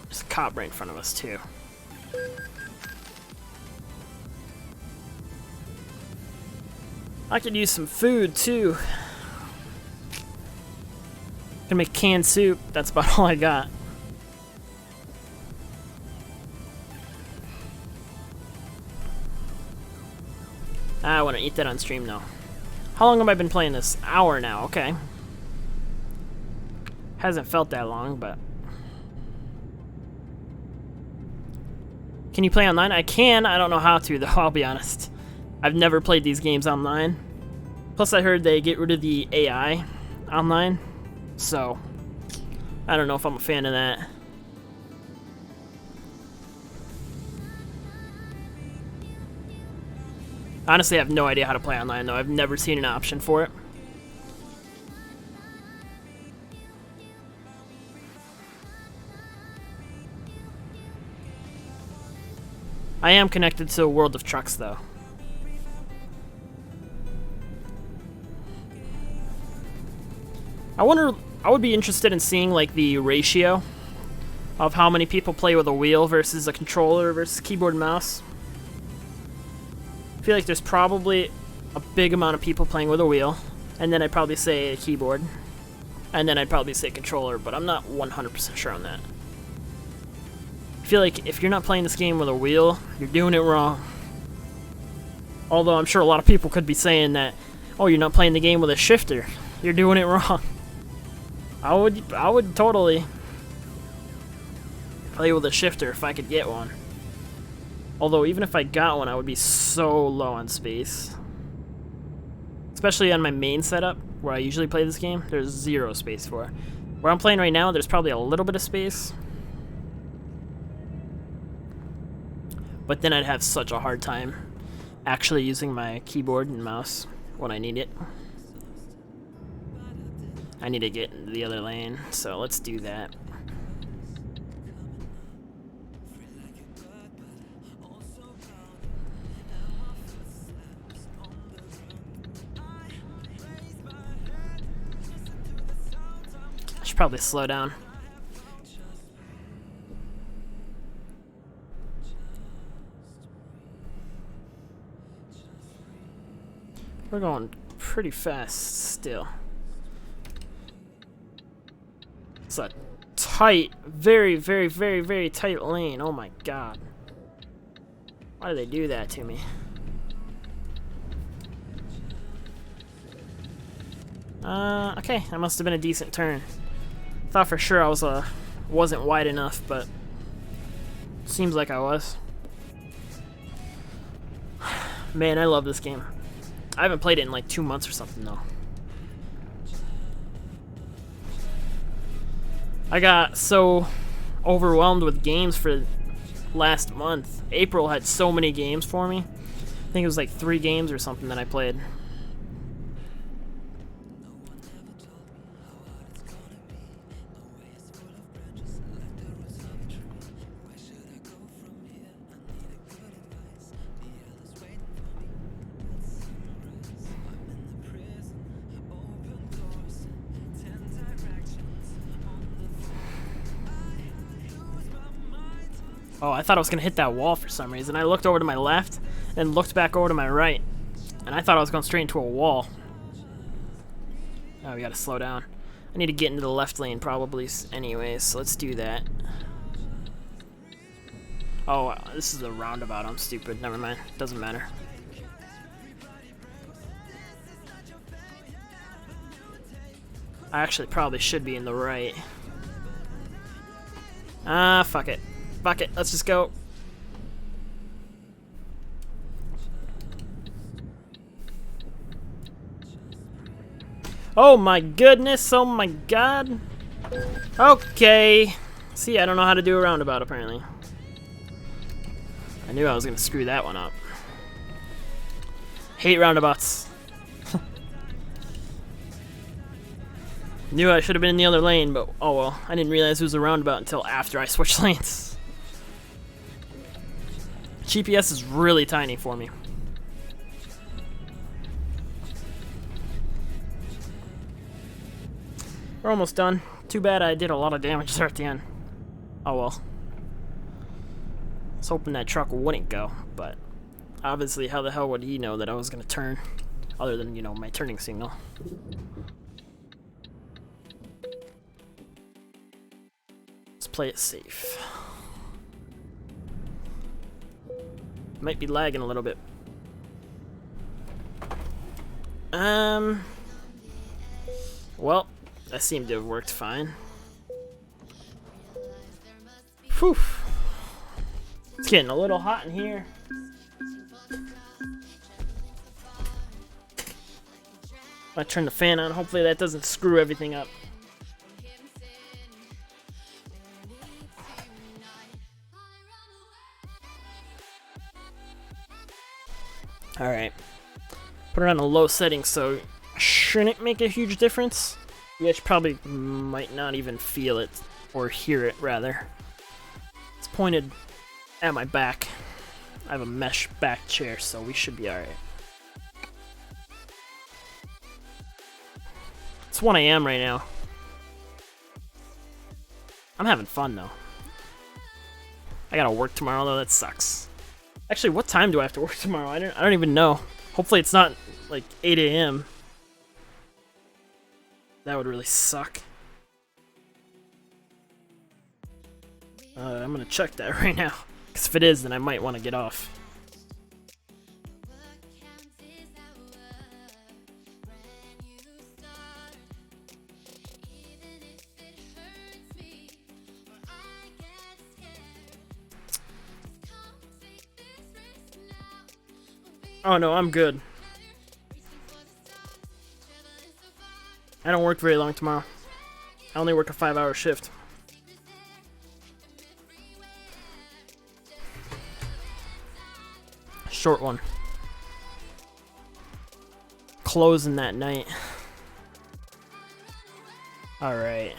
There's a cop right in front of us too. I could use some food too. Gonna make canned soup, that's about all I got. I want to eat that on stream now. How long have I been playing this? Hour now, okay. Hasn't felt that long, but... Can you play online? I can, I don't know how to though, I'll be honest. I've never played these games online. Plus I heard they get rid of the AI online, so... I don't know if I'm a fan of that. Honestly, I have no idea how to play online, though. I've never seen an option for it. I am connected to World of Trucks, though. I would be interested in seeing, like, the ratio of how many people play with a wheel versus a controller versus keyboard and mouse. I feel like there's probably a big amount of people playing with a wheel, and then I'd probably say a keyboard, and then I'd probably say controller, but I'm not 100% sure on that. I feel like if you're not playing this game with a wheel, you're doing it wrong. Although I'm sure a lot of people could be saying that, oh, you're not playing the game with a shifter, you're doing it wrong. I would totally play with a shifter if I could get one. Although, even if I got one, I would be so low on space. Especially on my main setup, where I usually play this game, there's zero space for. Where I'm playing right now, there's probably a little bit of space. But then I'd have such a hard time actually using my keyboard and mouse when I need it. I need to get into the other lane, so let's do that. I should probably slow down. We're going pretty fast still. It's a tight, very, very, very, very tight lane. Oh my god. Why do they do that to me? Okay, that must have been a decent turn. Thought for sure I wasn't wide enough, but seems like I was. Man, I love this game. I haven't played it in like 2 months or something though. I got so overwhelmed with games for last month. April had so many games for me. I think it was like 3 games or something that I played. Oh, I thought I was going to hit that wall for some reason. I looked over to my left and looked back over to my right. And I thought I was going straight into a wall. Oh, we got to slow down. I need to get into the left lane probably anyways, so let's do that. Oh, this is a roundabout. I'm stupid. Never mind. Doesn't matter. I actually probably should be in the right. Ah, fuck it. Fuck it, let's just go. Oh my goodness, oh my god. Okay. See, I don't know how to do a roundabout apparently. I knew I was gonna screw that one up. Hate roundabouts. Knew I should have been in the other lane, but oh well. I didn't realize it was a roundabout until after I switched lanes. GPS is really tiny for me. We're almost done. Too bad I did a lot of damage there at the end. Oh well. I was hoping that truck wouldn't go, but obviously how the hell would he know that I was going to turn? Other than, you know, my turning signal. Let's play it safe. Might be lagging a little bit. Well, that seemed to have worked fine. Whew. It's getting a little hot in here. I turn the fan on. Hopefully that doesn't screw everything up. Alright. Put it on a low setting so it shouldn't make a huge difference. You guys probably might not even feel it, or hear it rather. It's pointed at my back. I have a mesh back chair, so we should be alright. It's 1 AM right now. I'm having fun though. I gotta work tomorrow though, that sucks. Actually, what time do I have to work tomorrow? I don't even know. Hopefully it's not like 8 AM. That would really suck. I'm gonna check that right now. Because if it is, then I might want to get off. Oh no, I'm good. I don't work very long tomorrow. I only work a 5-hour shift. short one. Closing that night. Alright.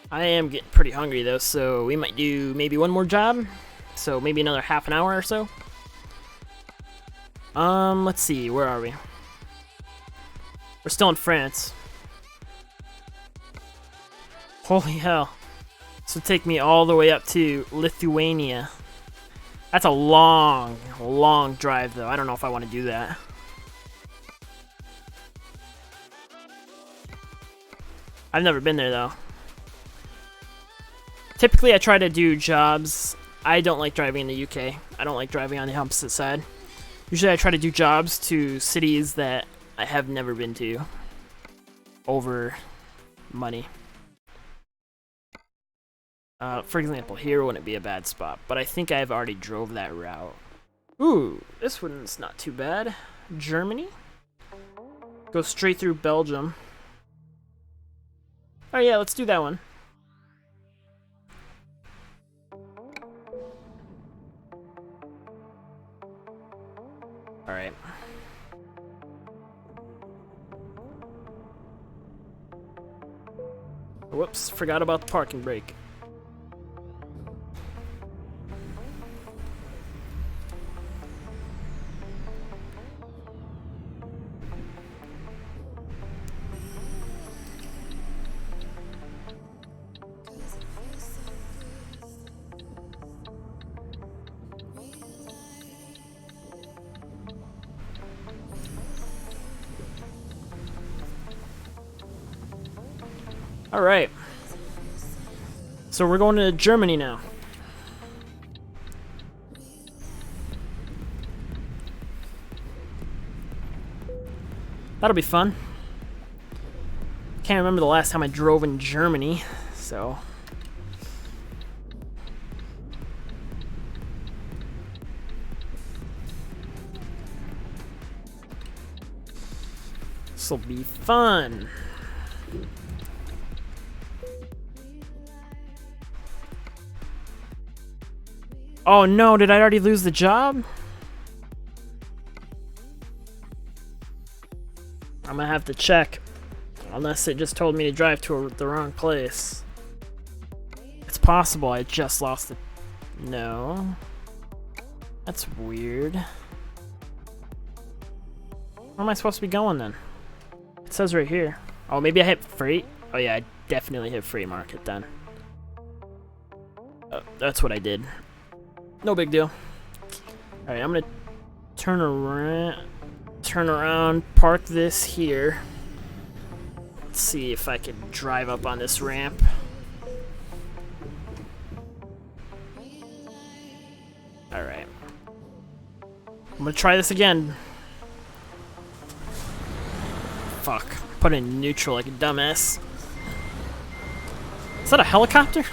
I am getting pretty hungry though, so we might do maybe one more job. So maybe another half an hour or so. Let's see, where are we? We're still in France. Holy hell. This would take me all the way up to Lithuania. That's a long, long drive though. I don't know if I want to do that. I've never been there though. Typically I try to do jobs. I don't like driving in the UK. I don't like driving on the opposite side. Usually I try to do jobs to cities that I have never been to over money. For example, here wouldn't be a bad spot, but I think I've already drove that route. Ooh, this one's not too bad. Germany? Go straight through Belgium. Oh yeah, let's do that one. Alright. Whoops, forgot about the parking brake. Alright. So we're going to Germany now. That'll be fun. Can't remember the last time I drove in Germany, so... this'll be fun. Oh no, did I already lose the job? I'm gonna have to check. Unless it just told me to drive to the wrong place. It's possible I just lost it. No. That's weird. Where am I supposed to be going then? It says right here. Oh, maybe I hit freight? Oh yeah, I definitely hit freight market then. Oh, that's what I did. No big deal. Alright, I'm gonna turn around, park this here. Let's see if I can drive up on this ramp. Alright. I'm gonna try this again. Fuck. Put it in neutral like a dumbass. Is that a helicopter?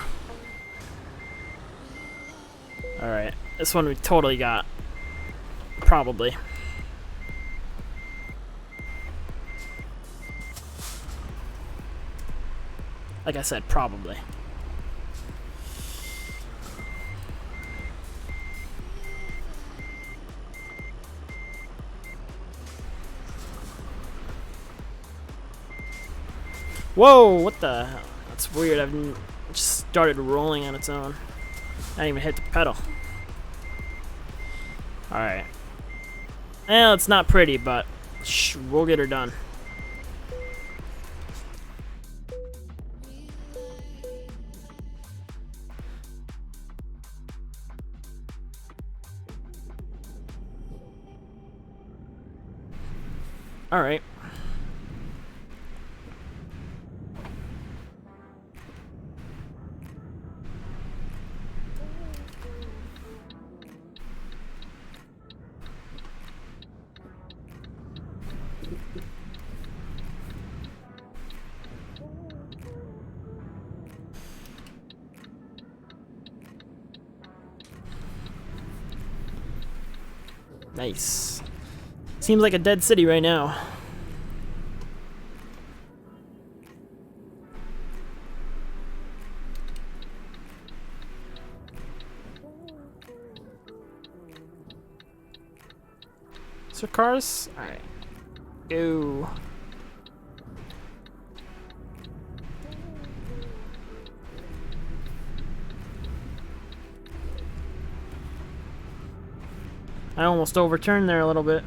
Alright, this one we totally got. Probably. Like I said, probably. Whoa, what the hell? That's weird. I've just started rolling on its own. I didn't even hit the pedal. Alright. Well, it's not pretty, but we'll get her done. Alright. Nice. Seems like a dead city right now. Faster cars? Alright. Go. I almost overturned there a little bit.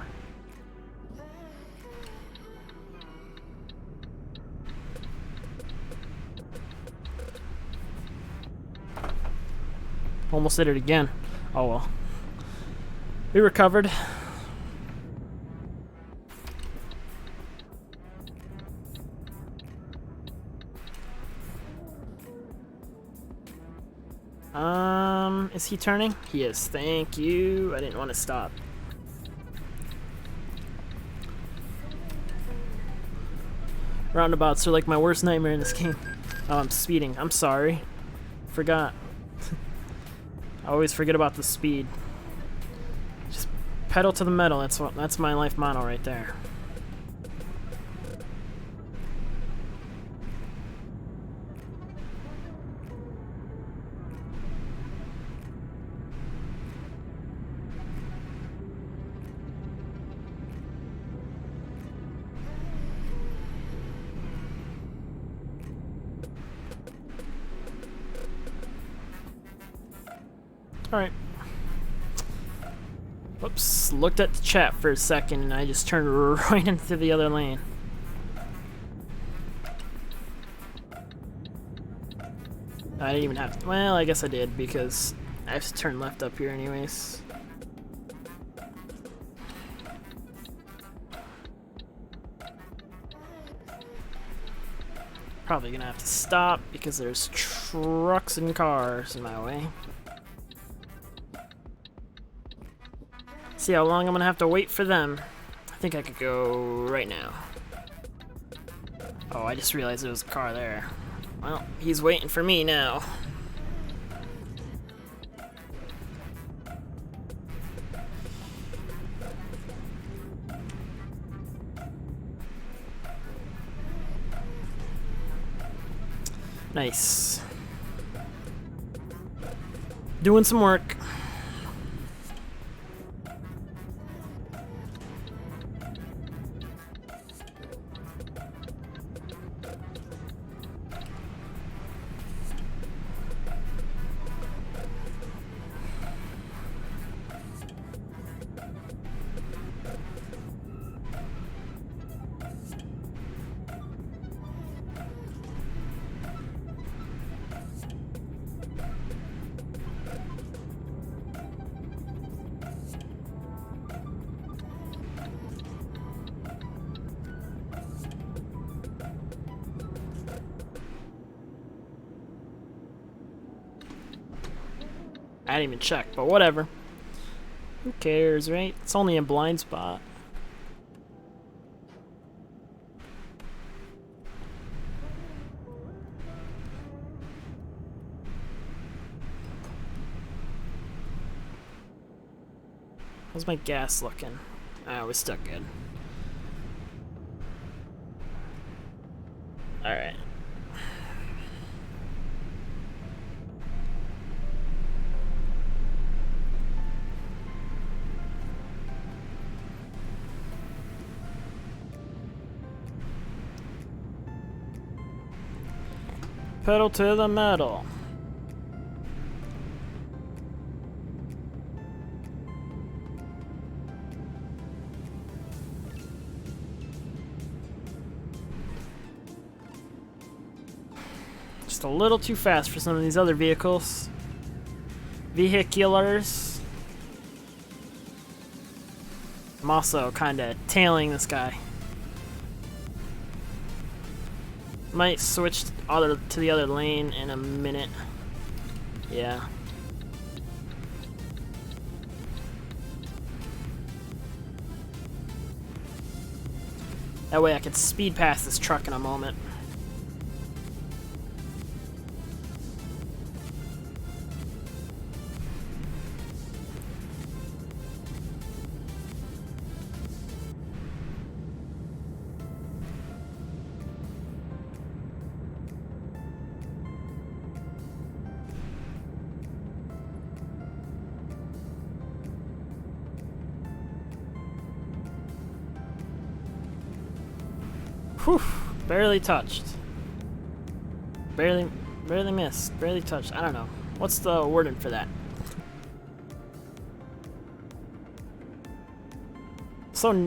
Almost did it again. Oh well. We recovered. Is he turning? He is. Thank you. I didn't want to stop. Roundabouts are like my worst nightmare in this game. Oh, I'm speeding. I'm sorry. Forgot. I always forget about the speed. Just pedal to the metal. That's my life motto right there. Alright. Whoops. Looked at the chat for a second and I just turned right into the other lane. I didn't even have to. Well, I guess I did because I have to turn left up here anyways. Probably gonna have to stop because there's trucks and cars in my way. See how long I'm gonna have to wait for them. I think I could go right now. Oh, I just realized there was a car there. Well, he's waiting for me now. Nice. Doing some work. I didn't even check, but whatever. Who cares, right? It's only a blind spot. How's my gas looking? Ah, we're stuck good. Alright. Pedal to the metal. Just a little too fast for some of these other vehicles. Vehiculars. I'm also kind of tailing this guy. Might switch to the other lane in a minute. Yeah. That way I can speed past this truck in a moment. Whew, barely touched. Barely missed. Barely touched. I don't know. What's the wording for that?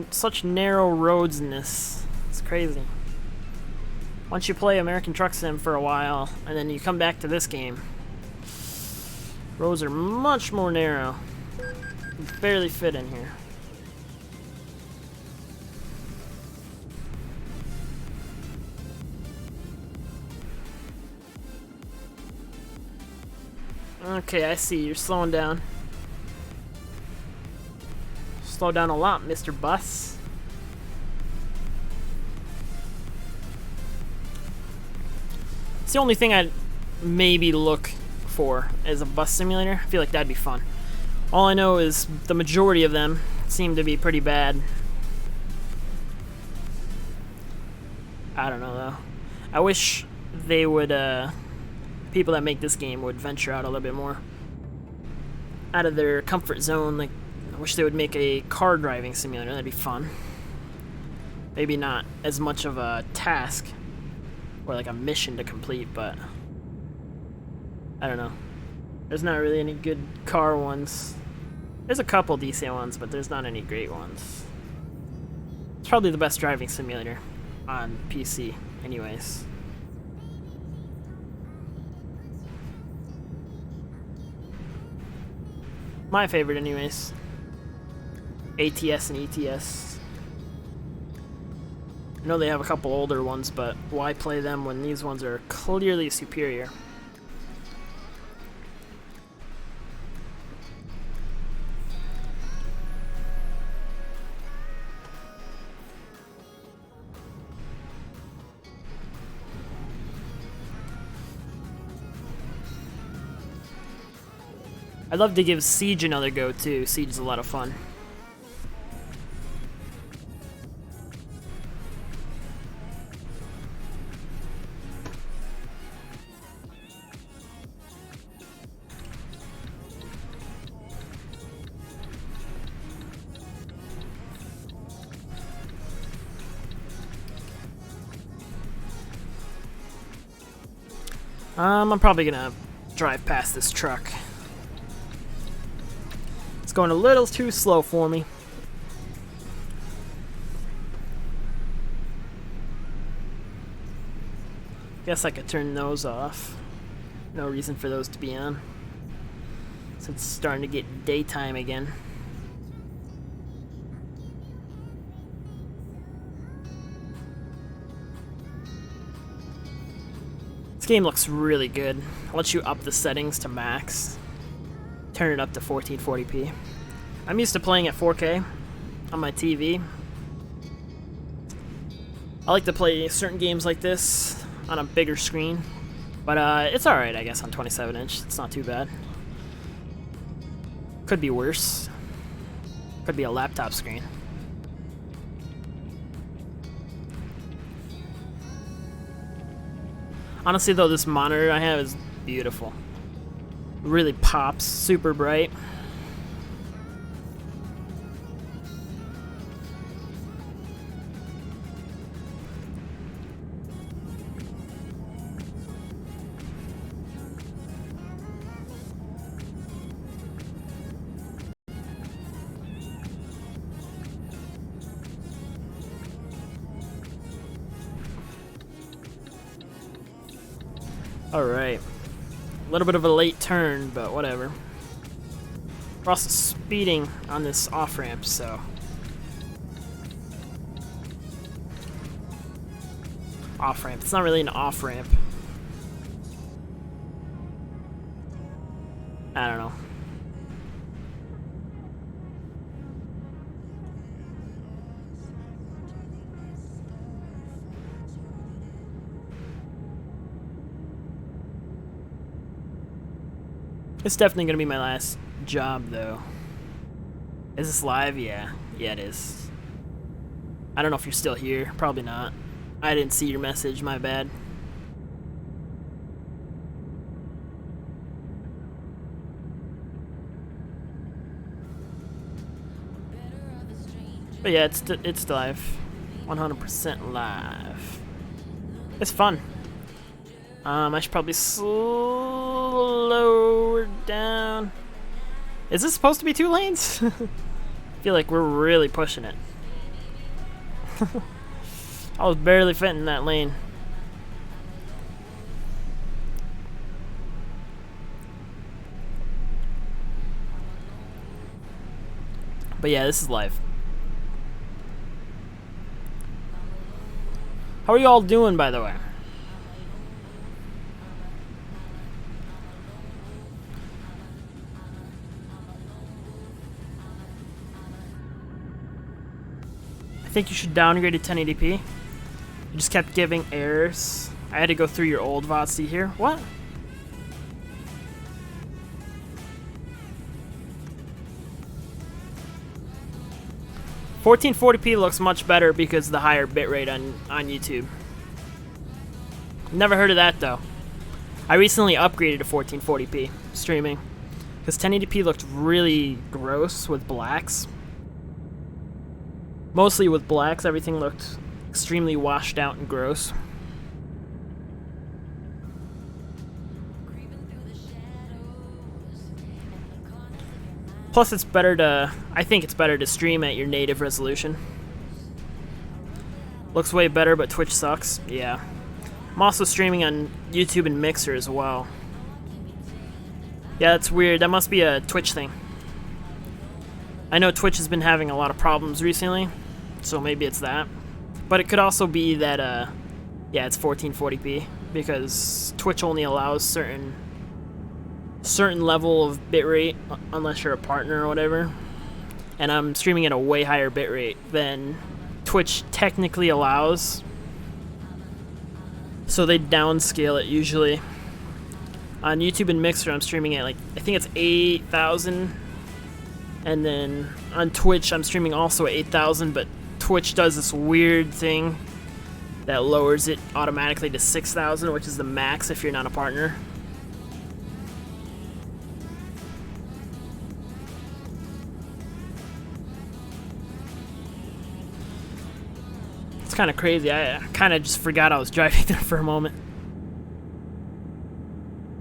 Such narrow roads in this. It's crazy. Once you play American Truck Sim for a while, and then you come back to this game, roads are much more narrow. You barely fit in here. Okay, I see. You're slowing down. Slow down a lot, Mr. Bus. It's the only thing I'd maybe look for as a bus simulator. I feel like that'd be fun. All I know is the majority of them seem to be pretty bad. I don't know though. I wish they would, people that make this game would venture out a little bit more. Out of their comfort zone. Like, I wish they would make a car driving simulator. That'd be fun. Maybe not as much of a task or like a mission to complete, but I don't know. There's not really any good car ones. There's a couple decent ones, but there's not any great ones. It's probably the best driving simulator on PC, anyways. My favorite, anyways. ATS and ETS. I know they have a couple older ones, but why play them when these ones are clearly superior? I'd love to give Siege another go too. Siege is a lot of fun. I'm probably gonna drive past this truck. It's going a little too slow for me. Guess I could turn those off. No reason for those to be on, since it's starting to get daytime again. This game looks really good. I'll let you up the settings to max. Turn it up to 1440p. I'm used to playing at 4K on my TV. I like to play certain games like this on a bigger screen, but it's alright, I guess, on 27-inch. It's not too bad. Could be worse. Could be a laptop screen. Honestly though, this monitor I have is beautiful. It really pops, super bright. Alright. A little bit of a late turn, but whatever. We're also speeding on this off-ramp, so... Off-ramp. It's not really an off-ramp. I don't know. It's definitely gonna be my last job, though. Is this live? Yeah. Yeah, it is. I don't know if you're still here. Probably not. I didn't see your message, my bad. But yeah, it's live. 100% live. It's fun. I should probably slow down. Is this supposed to be 2 lanes? I feel like we're really pushing it. I was barely fitting that lane. But yeah, this is live. How are you all doing, by the way? I think you should downgrade to 1080p. You just kept giving errors. I had to go through your old VOD here. What? $1440p looks much better because of the higher bitrate on YouTube. Never heard of that though. I recently upgraded to 1440p streaming because 1080p looked really gross with blacks. Mostly with blacks, everything looked extremely washed out and gross. Plus, it's better to, I think it's better to stream at your native resolution. Looks way better, but Twitch sucks. Yeah. I'm also streaming on YouTube and Mixer as well. Yeah, that's weird. That must be a Twitch thing. I know Twitch has been having a lot of problems recently, so maybe it's that. But it could also be that, yeah, it's 1440p, because Twitch only allows certain level of bitrate unless you're a partner or whatever, and I'm streaming at a way higher bitrate than Twitch technically allows, so they downscale it usually. On YouTube and Mixer I'm streaming at, like, I think it's 8,000, and then on Twitch I'm streaming also at 8,000, but Twitch does this weird thing that lowers it automatically to 6,000, which is the max if you're not a partner. It's kind of crazy. I kind of just forgot I was driving there for a moment.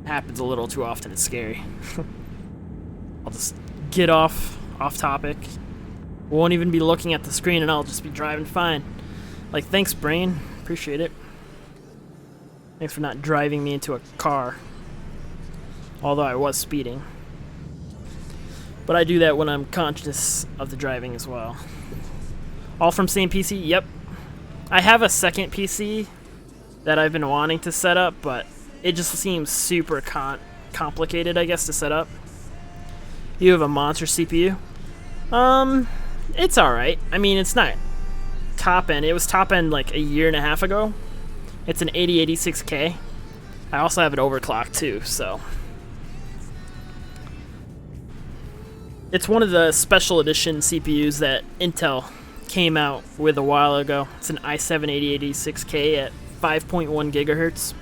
It happens a little too often. It's scary. I'll just get off topic. Won't even be looking at the screen and I'll just be driving fine. Like, thanks, brain. Appreciate it. Thanks for not driving me into a car. Although I was speeding. But I do that when I'm conscious of the driving as well. All from same PC? Yep. I have a second PC that I've been wanting to set up, but it just seems super complicated, I guess, to set up. You have a monster CPU? It's alright. I mean, it's not top end. It was top end like a year and a half ago. It's an 8086K. I also have it overclocked too, so. It's one of the special edition CPUs that Intel came out with a while ago. It's an i7 8086K at 5.1 gigahertz.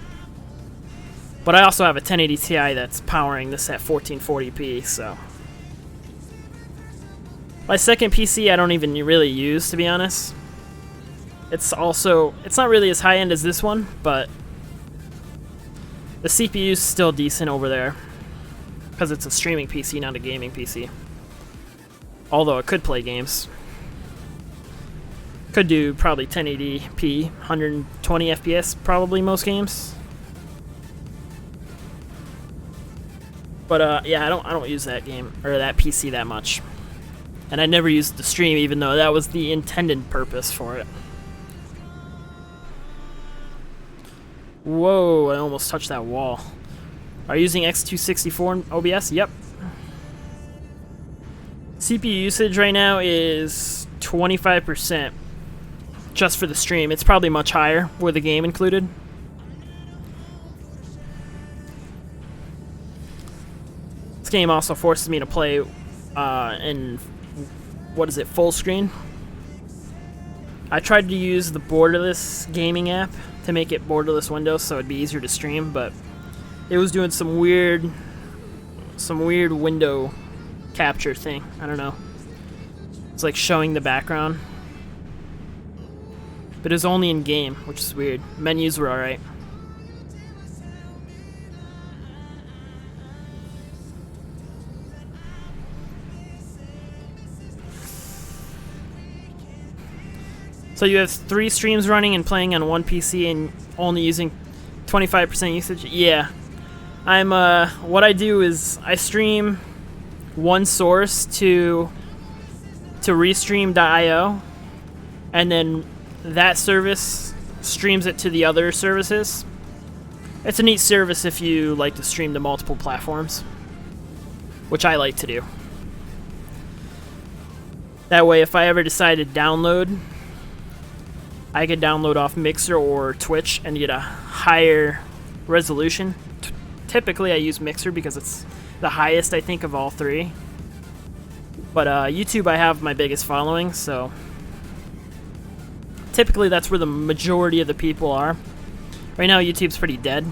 But I also have a 1080 Ti that's powering this at 1440p, so. My second PC I don't even really use, to be honest. It's not really as high end as this one, but the CPU's still decent over there because it's a streaming PC, not a gaming PC. Although it could play games. Could do probably 1080p, 120 FPS, probably most games. But yeah, I don't use that game or that PC that much. And I never used the stream, even though that was the intended purpose for it. Whoa, I almost touched that wall. Are you using X264 OBS? Yep. CPU usage right now is 25% just for the stream. It's probably much higher with the game included. This game also forces me to play in, what is it, full screen? I tried to use the Borderless gaming app to make it borderless windows so it'd be easier to stream, but it was doing some weird window capture thing. I don't know. It's like showing the background. but it was only in game, which is weird. Menus were alright. So you have 3 streams running and playing on one PC and only using 25% usage? Yeah. What I do is I stream one source to Restream.io, and then that service streams it to the other services. It's a neat service if you like to stream to multiple platforms, which I like to do. That way, if I ever decide to download, I could download off Mixer or Twitch and get a higher resolution. Typically, I use Mixer because it's the highest, I think, of all 3. But YouTube, I have my biggest following, so typically that's where the majority of the people are. Right now, YouTube's pretty dead.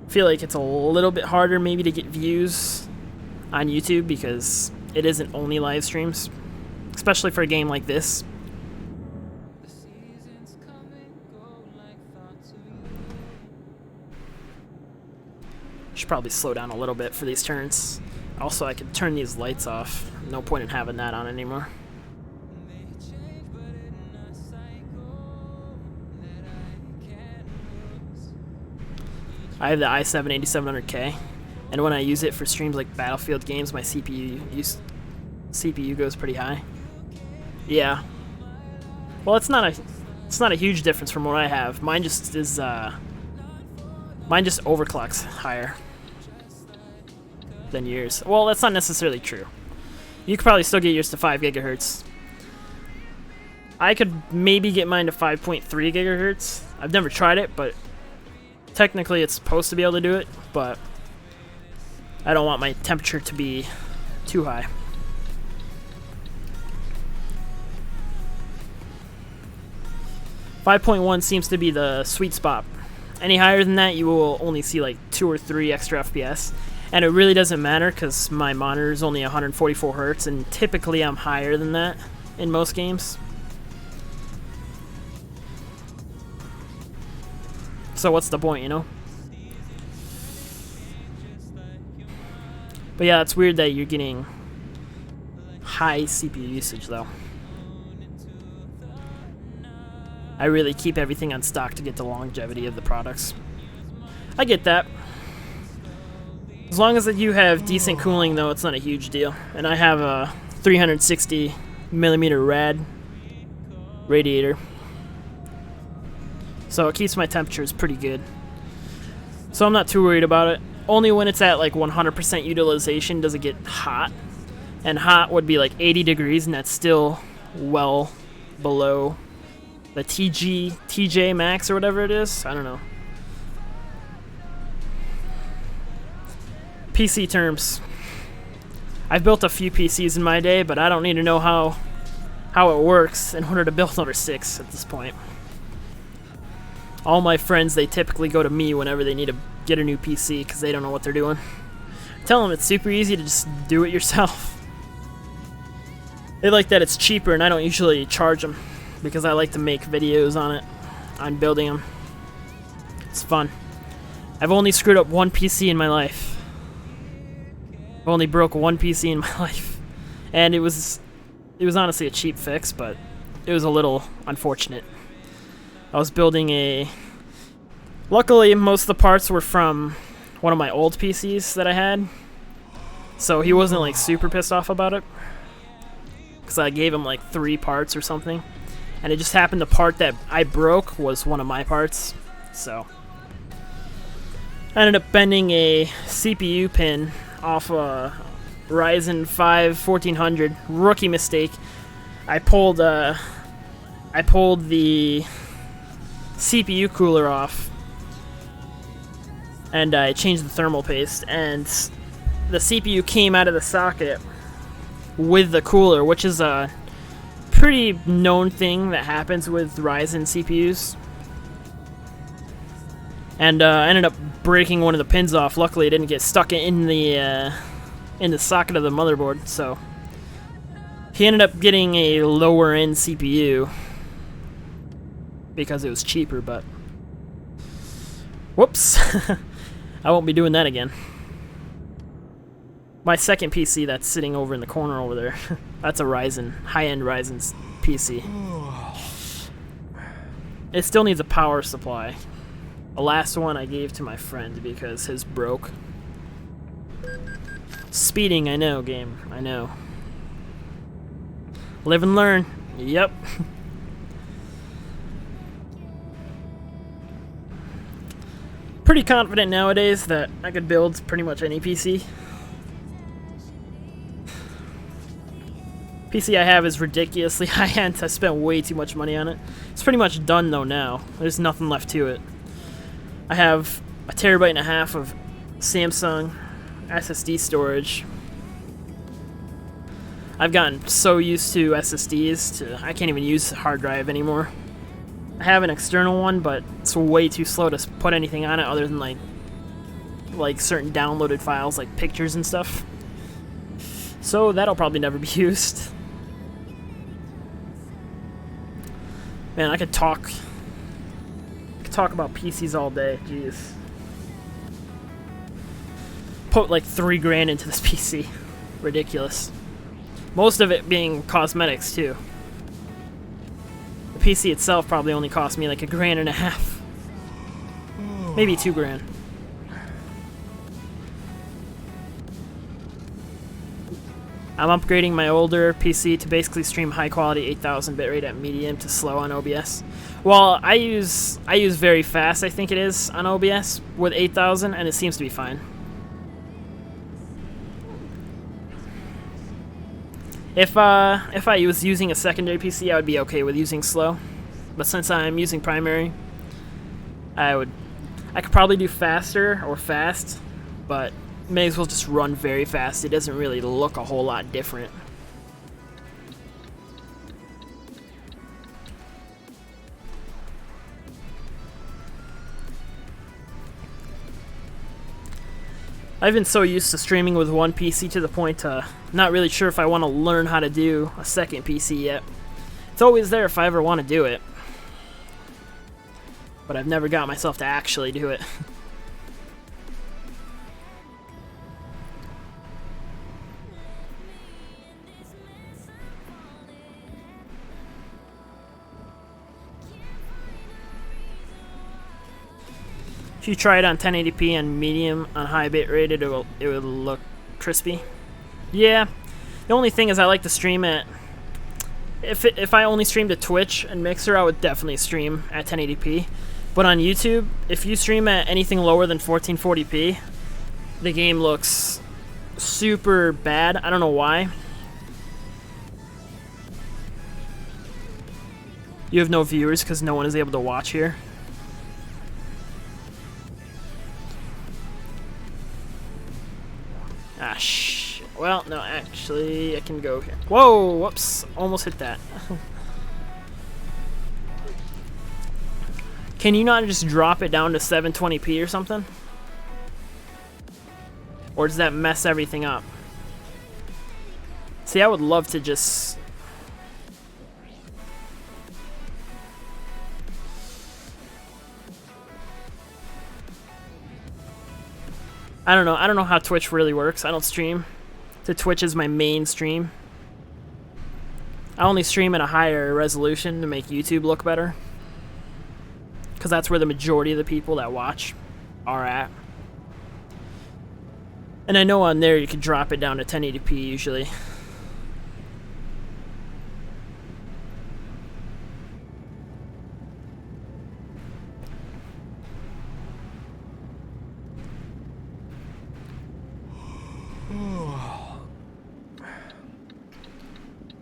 I feel like it's a little bit harder maybe to get views on YouTube because it isn't only live streams, especially for a game like this. Should probably slow down a little bit for these turns. Also, I could turn these lights off. No point in having that on anymore. I have the i7-8700K, and when I use it for streams like Battlefield games, my CPU goes pretty high. Yeah. Well, it's not a huge difference from what I have. Mine just overclocks higher than yours. Well, that's not necessarily true. You could probably still get yours to 5 gigahertz. I could maybe get mine to 5.3 gigahertz. I've never tried it, but technically it's supposed to be able to do it, but I don't want my temperature to be too high. .1 seems to be the sweet spot. Any higher than that, you will only see like 2 or 3 extra FPS. And it really doesn't matter because my monitor is only 144 Hz, and typically I'm higher than that in most games. So what's the point, you know? But yeah, it's weird that you're getting high CPU usage though. I really keep everything on stock to get the longevity of the products. I get that. As long as you have decent cooling though, it's not a huge deal. And I have a 360mm rad radiator, so it keeps my temperatures pretty good. So I'm not too worried about it. Only when it's at like 100% utilization does it get hot. And hot would be like 80 degrees, and that's still well below the TJ max or whatever it is. I don't know. PC terms. I've built a few PCs in my day, but I don't need to know how it works in order to build number 6 at this point. All my friends, they typically go to me whenever they need to get a new PC because they don't know what they're doing. Tell them it's super easy to just do it yourself. They like that it's cheaper, and I don't usually charge them because I like to make videos on it, on building them. It's fun. I've only screwed up one PC in my life. I've only broke one PC in my life, and it was honestly a cheap fix, but it was a little unfortunate. I was building a... Luckily, most of the parts were from one of my old PCs that I had, so he wasn't like super pissed off about it, because I gave him like 3 parts or something, and it just happened the part that I broke was one of my parts, so I ended up bending a CPU pin off a Ryzen 5 1400. Rookie mistake. I pulled the CPU cooler off, and I changed the thermal paste, and the CPU came out of the socket with the cooler, which is a pretty known thing that happens with Ryzen CPUs. And I ended up breaking one of the pins off. Luckily, it didn't get stuck in the socket of the motherboard. So He ended up getting a lower end CPU because it was cheaper, but whoops. I won't be doing that again. My second PC that's sitting over in the corner over there, that's a Ryzen, high-end Ryzen PC. It still needs a power supply. The last one I gave to my friend because his broke. Speeding, I know, game, I know. Live and learn. Yep. Pretty confident nowadays that I could build pretty much any PC. PC I have is ridiculously high-end. I spent way too much money on it. It's pretty much done though now. There's nothing left to it. I have a 1.5 terabyte of Samsung SSD storage. I've gotten so used to SSDs I can't even use a hard drive anymore. I have an external one, but it's way too slow to put anything on it other than like certain downloaded files like pictures and stuff. So that'll probably never be used. Man, I could talk about PCs all day. Jeez. Put like $3,000 into this PC. Ridiculous. Most of it being cosmetics too. The PC itself probably only cost me like $1.50. Maybe $2,000. I'm upgrading my older PC to basically stream high quality 8000 bitrate at medium to slow on OBS. Well, I use very fast, I think it is, on OBS with 8000, and it seems to be fine. If I was using a secondary PC, I would be okay with using slow. But since I'm using primary, I could probably do faster or fast, but may as well just run very fast. It doesn't really look a whole lot different. I've been so used to streaming with one PC to the point not really sure if I want to learn how to do a second PC yet. It's always there if I ever want to do it, but I've never got myself to actually do it. If you try it on 1080p and medium on high bitrate, it will look crispy. Yeah, the only thing is I like to stream at... If I only streamed to Twitch and Mixer, I would definitely stream at 1080p. But on YouTube, if you stream at anything lower than 1440p, the game looks super bad. I don't know why. You have no viewers because no one is able to watch here. Ah, shit. Well, no, actually, I can go here. Whoa, whoops. Almost hit that. Can you not just drop it down to 720p or something? Or does that mess everything up? See, I would love to just... I don't know how Twitch really works. I don't stream to Twitch as my main stream. I only stream at a higher resolution to make YouTube look better, because that's where the majority of the people that watch are at. And I know on there you can drop it down to 1080p usually.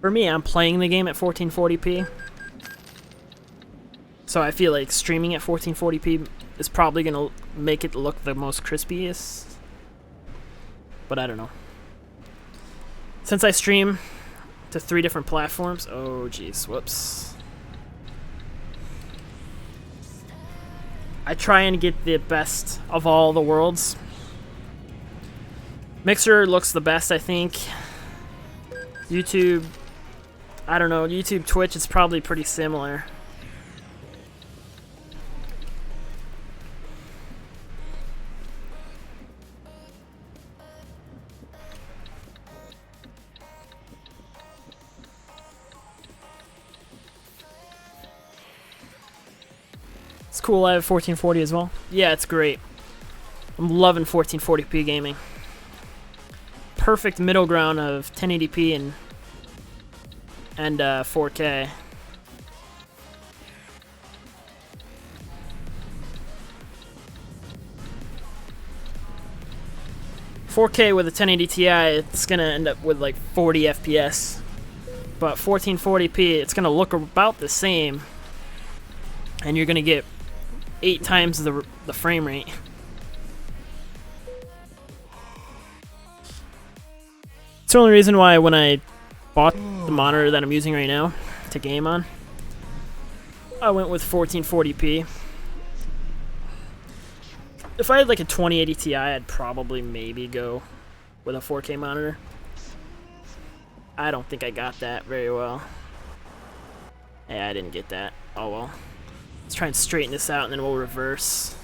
For me, I'm playing the game at 1440p, so I feel like streaming at 1440p is probably going to make it look the most crispiest, but I don't know. Since I stream to 3 different platforms, oh jeez, whoops. I try and get the best of all the worlds. Mixer looks the best, I think. YouTube I don't know, YouTube, Twitch, it's probably pretty similar. It's cool, I have 1440 as well. Yeah, it's great. I'm loving 1440p gaming. Perfect middle ground of 1080p and 4K. .4K with a 1080 Ti, it's gonna end up with like 40 FPS. But 1440p, it's gonna look about the same, and you're gonna get 8 times the frame rate. It's the only reason why when I bought the monitor that I'm using right now to game on, I went with 1440p. If I had like a 2080 Ti, I'd probably maybe go with a 4K monitor. I don't think I got that very well. Yeah, I didn't get that. Oh well. Let's try and straighten this out and then we'll reverse.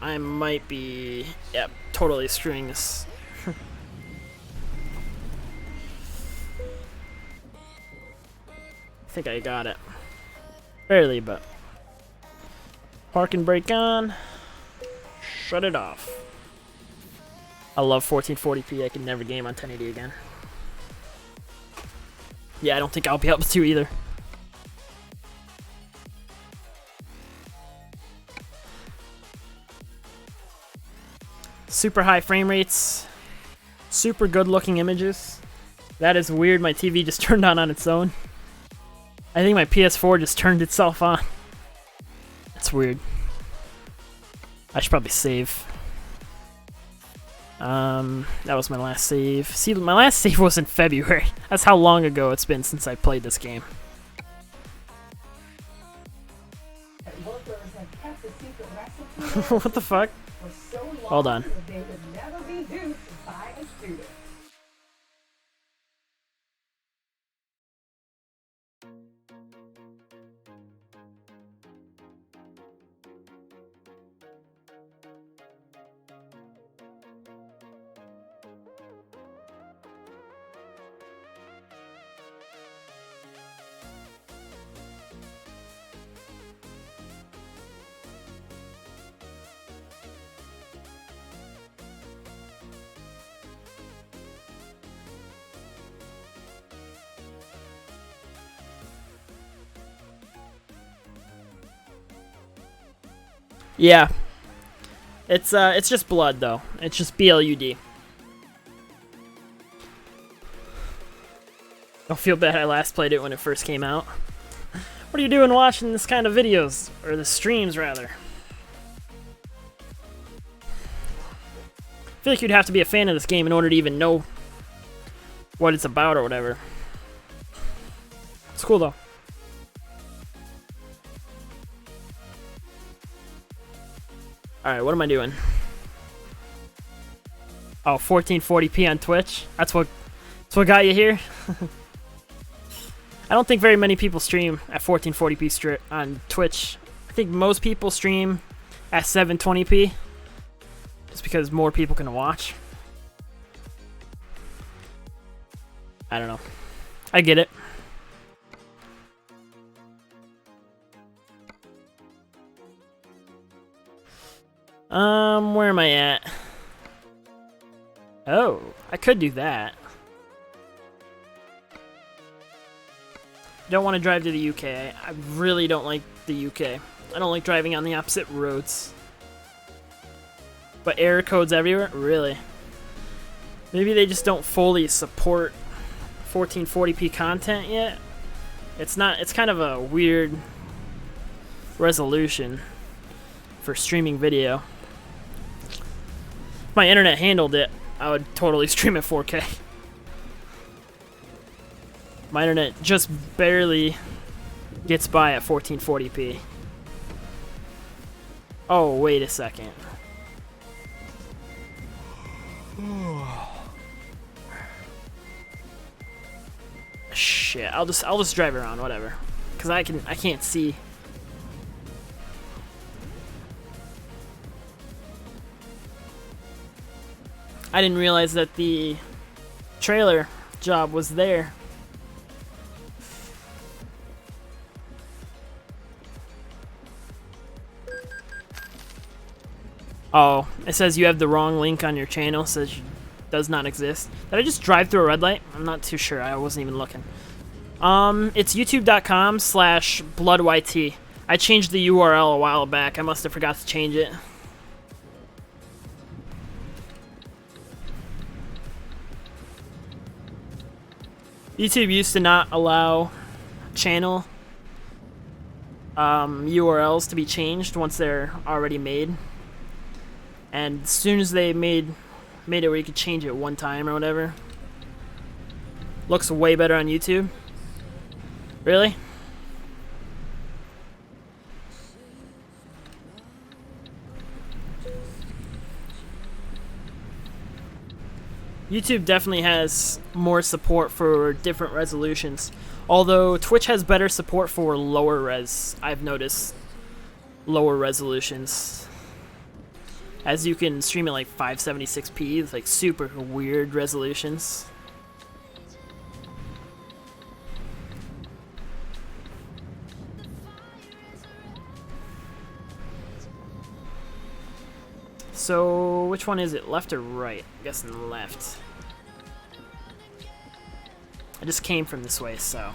I might be, yep, totally screwing this. I think I got it. Barely, but. Park and brake on. Shut it off. I love 1440p. I can never game on 1080 again. Yeah, I don't think I'll be able to either. Super high frame rates. Super good looking images. That is weird. My TV just turned on its own. I think my PS4 just turned itself on. That's weird. I should probably save. That was my last save. See, my last save was in February. That's how long ago it's been since I played this game. What the fuck? Hold on. Yeah. It's just blood though. It's just BLUD. Don't feel bad I last played it when it first came out. What are you doing watching this kind of videos? Or the streams rather? I feel like you'd have to be a fan of this game in order to even know what it's about or whatever. It's cool though. Alright, what am I doing? Oh, 1440p on Twitch? That's what got you here? I don't think very many people stream at 1440p on Twitch. I think most people stream at 720p. Just because more people can watch. I don't know. I get it. Where am I at? Oh, I could do that. Don't want to drive to the UK. I really don't like the UK. I don't like driving on the opposite roads. But error codes everywhere? Really? Maybe they just don't fully support 1440p content yet? It's kind of a weird resolution for streaming video. If my internet handled it, I would totally stream at 4K. My internet just barely gets by at 1440p. Oh, wait a second. Shit, I'll just drive around, whatever. Cause I can't see. I didn't realize that the trailer job was there. Oh, it says you have the wrong link on your channel. It says does not exist. Did I just drive through a red light? I'm not too sure. I wasn't even looking. It's youtube.com/bloodyt. I changed the URL a while back. I must have forgot to change it. YouTube used to not allow channel URLs to be changed once they're already made. And as soon as they made it where you could change it one time or whatever, looks way better on YouTube. Really? YouTube definitely has more support for different resolutions. Although Twitch has better support for lower res. I've noticed lower resolutions. As you can stream at like 576p, it's like super weird resolutions. So, which one is it? Left or right? I'm guessing left. I just came from this way, so.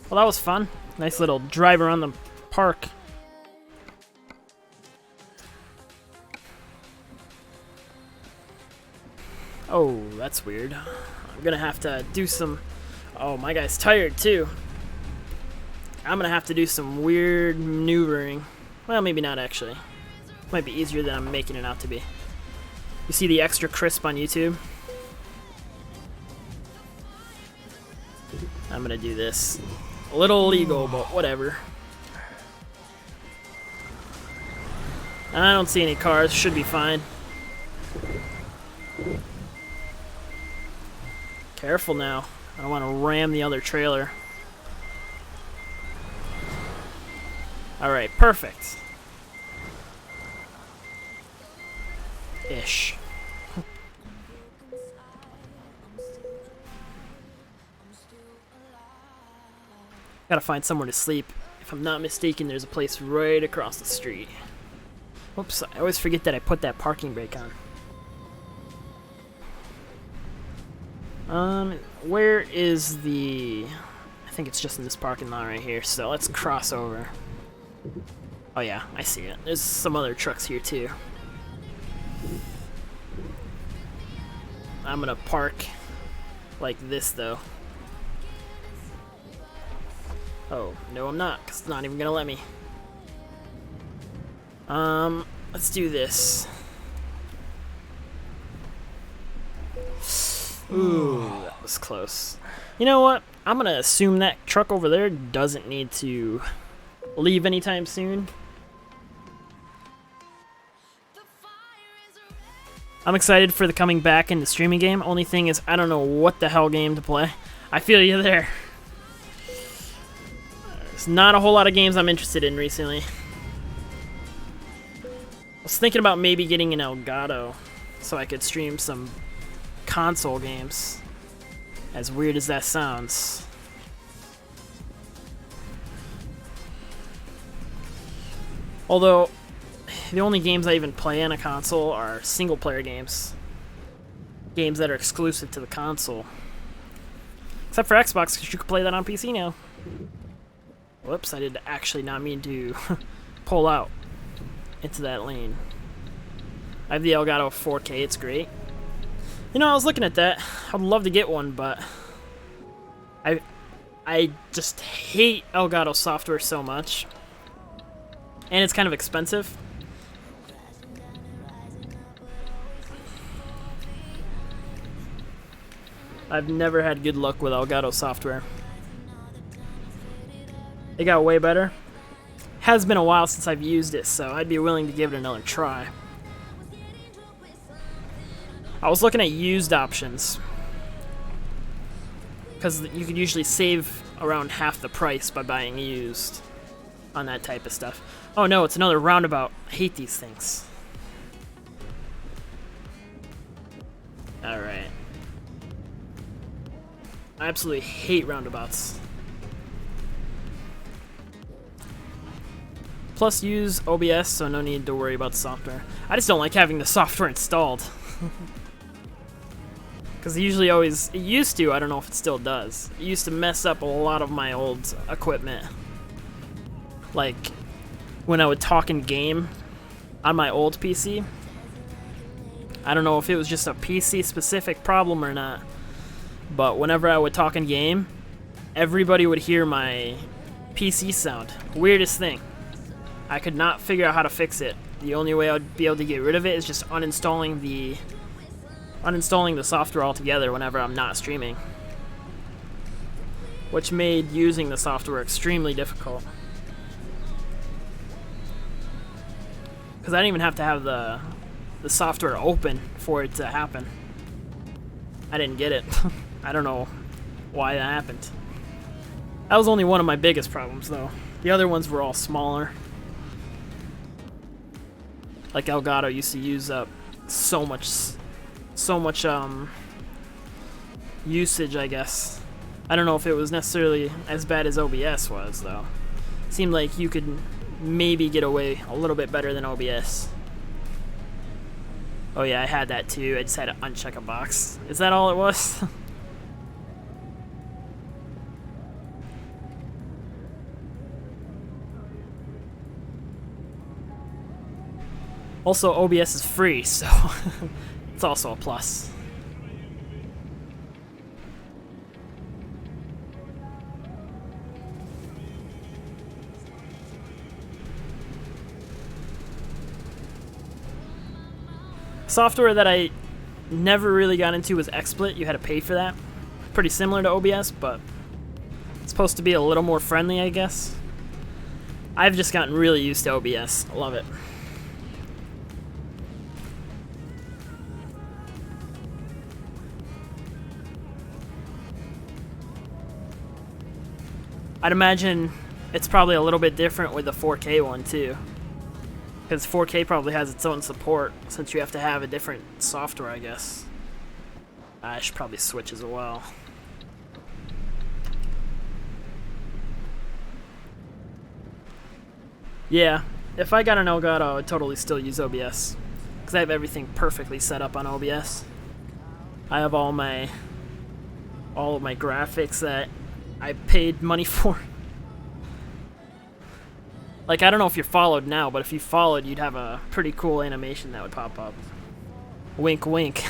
Well, that was fun. Nice little drive around the park. Oh, that's weird. I'm gonna have to do some... Oh, my guy's tired too. I'm gonna have to do some weird maneuvering. Well, maybe not actually. Might be easier than I'm making it out to be. You see the extra crisp on YouTube? I'm gonna do this. A little illegal, but whatever. And I don't see any cars, should be fine. Careful now. I don't want to ram the other trailer. Alright, perfect. Ish. Gotta find somewhere to sleep. If I'm not mistaken, there's a place right across the street. Whoops, I always forget that I put that parking brake on. Where is the... I think it's just in this parking lot right here, so let's cross over. Oh yeah, I see it. There's some other trucks here too. I'm gonna park like this though. Oh, no I'm not, because it's not even gonna let me. Let's do this. Ooh, that was close. You know what? I'm gonna assume that truck over there doesn't need to leave anytime soon. I'm excited for the coming back in the streaming game. Only thing is, I don't know what the hell game to play. I feel you there. There's not a whole lot of games I'm interested in recently. I was thinking about maybe getting an Elgato so I could stream some console games. As weird as that sounds. Although, the only games I even play on a console are single-player games. Games that are exclusive to the console. Except for Xbox, because you can play that on PC now. Whoops, I did actually not mean to pull out into that lane. I have the Elgato 4K, it's great. You know, I was looking at that. I'd love to get one, but I just hate Elgato software so much. And it's kind of expensive. I've never had good luck with Elgato software. It got way better. has been a while since I've used it, so I'd be willing to give it another try. I was looking at used options, because you could usually save around half the price by buying used on that type of stuff. Oh no, it's another roundabout. I hate these things. Alright. I absolutely hate roundabouts. Plus use OBS, so no need to worry about the software. I just don't like having the software installed. Because it usually always, it used to, I don't know if it still does. It used to mess up a lot of my old equipment. Like, when I would talk in game on my old PC. I don't know if it was just a PC specific problem or not. But whenever I would talk in game, everybody would hear my PC sound. Weirdest thing. I could not figure out how to fix it. The only way I'd be able to get rid of it is just uninstalling the software altogether whenever I'm not streaming. Which made using the software extremely difficult. Because I didn't even have to have the software open for it to happen. I didn't get it. I don't know why that happened. That was only one of my biggest problems though. The other ones were all smaller. Like Elgato used to use up so much usage, I guess. I don't know if it was necessarily as bad as OBS was though. Seemed like you could maybe get away a little bit better than OBS. Oh yeah, I had that too. I just had to uncheck a box. Is that all it was? Also, OBS is free, so it's also a plus. Software that I never really got into was XSplit. You had to pay for that. Pretty similar to OBS, but it's supposed to be a little more friendly, I guess. I've just gotten really used to OBS. I love it. I'd imagine it's probably a little bit different with the 4K one too. Because 4K probably has its own support, since you have to have a different software, I guess. I should probably switch as well. Yeah, if I got an Elgato, I would totally still use OBS. Because I have everything perfectly set up on OBS. I have all of my graphics that I paid money for. Like, I don't know if you're followed now, but if you followed, you'd have a pretty cool animation that would pop up. Wink, wink.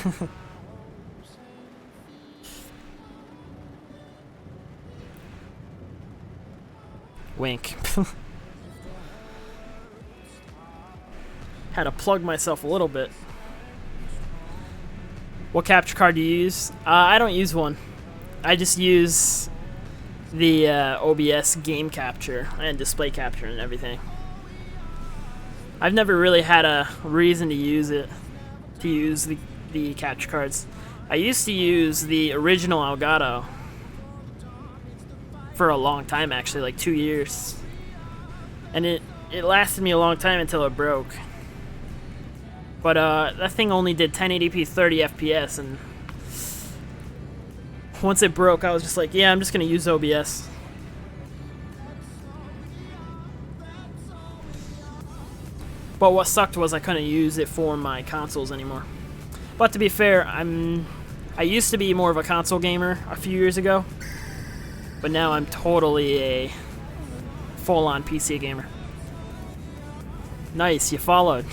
Wink. Had to plug myself a little bit. What capture card do you use? I don't use one. I just use the OBS game capture and display capture and everything. I've never really had a reason to use it, to use the capture cards. I used to use the original Elgato for a long time, actually, like 2 years. And it lasted me a long time until it broke. But that thing only did 1080p 30 FPS, and once it broke, I was just like, yeah, I'm just gonna use OBS. But what sucked was I couldn't use it for my consoles anymore. But to be fair, I used to be more of a console gamer a few years ago, but now I'm totally a full-on PC gamer. Nice, you followed.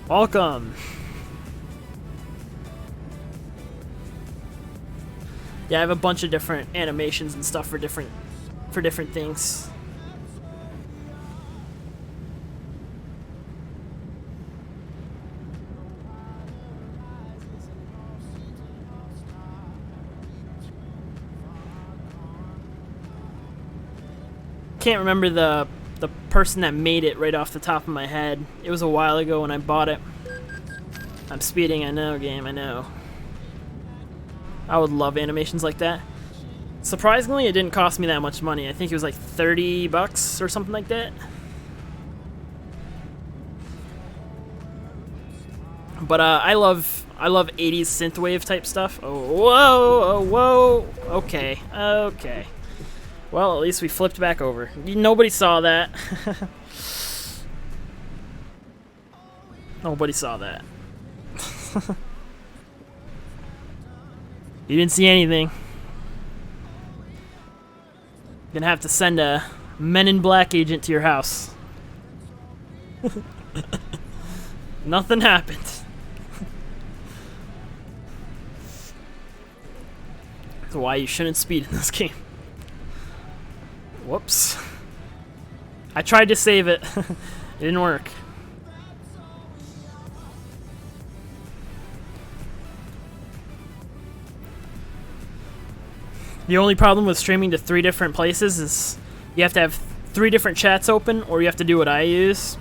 Welcome. Yeah, I have a bunch of different animations and stuff for different things. Can't remember the person that made it right off the top of my head. It was a while ago when I bought it. I'm speeding, I know, game, I know. I would love animations like that. Surprisingly, it didn't cost me that much money. I think it was like 30 bucks or something like that. But I love 80s synthwave type stuff. Oh, whoa, oh, whoa. Okay, okay. Well, at least we flipped back over. Nobody saw that. Nobody saw that. You didn't see anything. Gonna have to send a Men in Black agent to your house. Nothing happened. That's why you shouldn't speed in this game. Whoops. I tried to save it. It didn't work. The only problem with streaming to 3 different places is you have to have 3 different chats open, or you have to do what I use.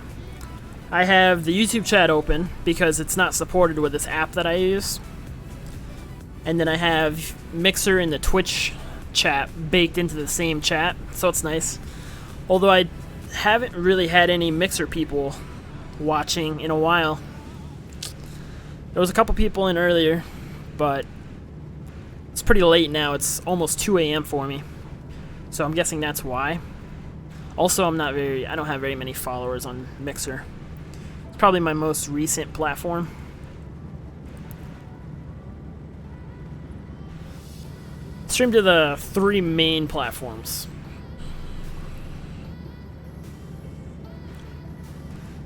I have the YouTube chat open because it's not supported with this app that I use. And then I have Mixer and the Twitch chat baked into the same chat, so it's nice. Although I haven't really had any Mixer people watching in a while. There was a couple people in earlier, but it's pretty late now. It's almost 2 a.m. for me, so I'm guessing that's why. Also, I don't have very many followers on Mixer. It's probably my most recent platform. Stream to the 3 main platforms.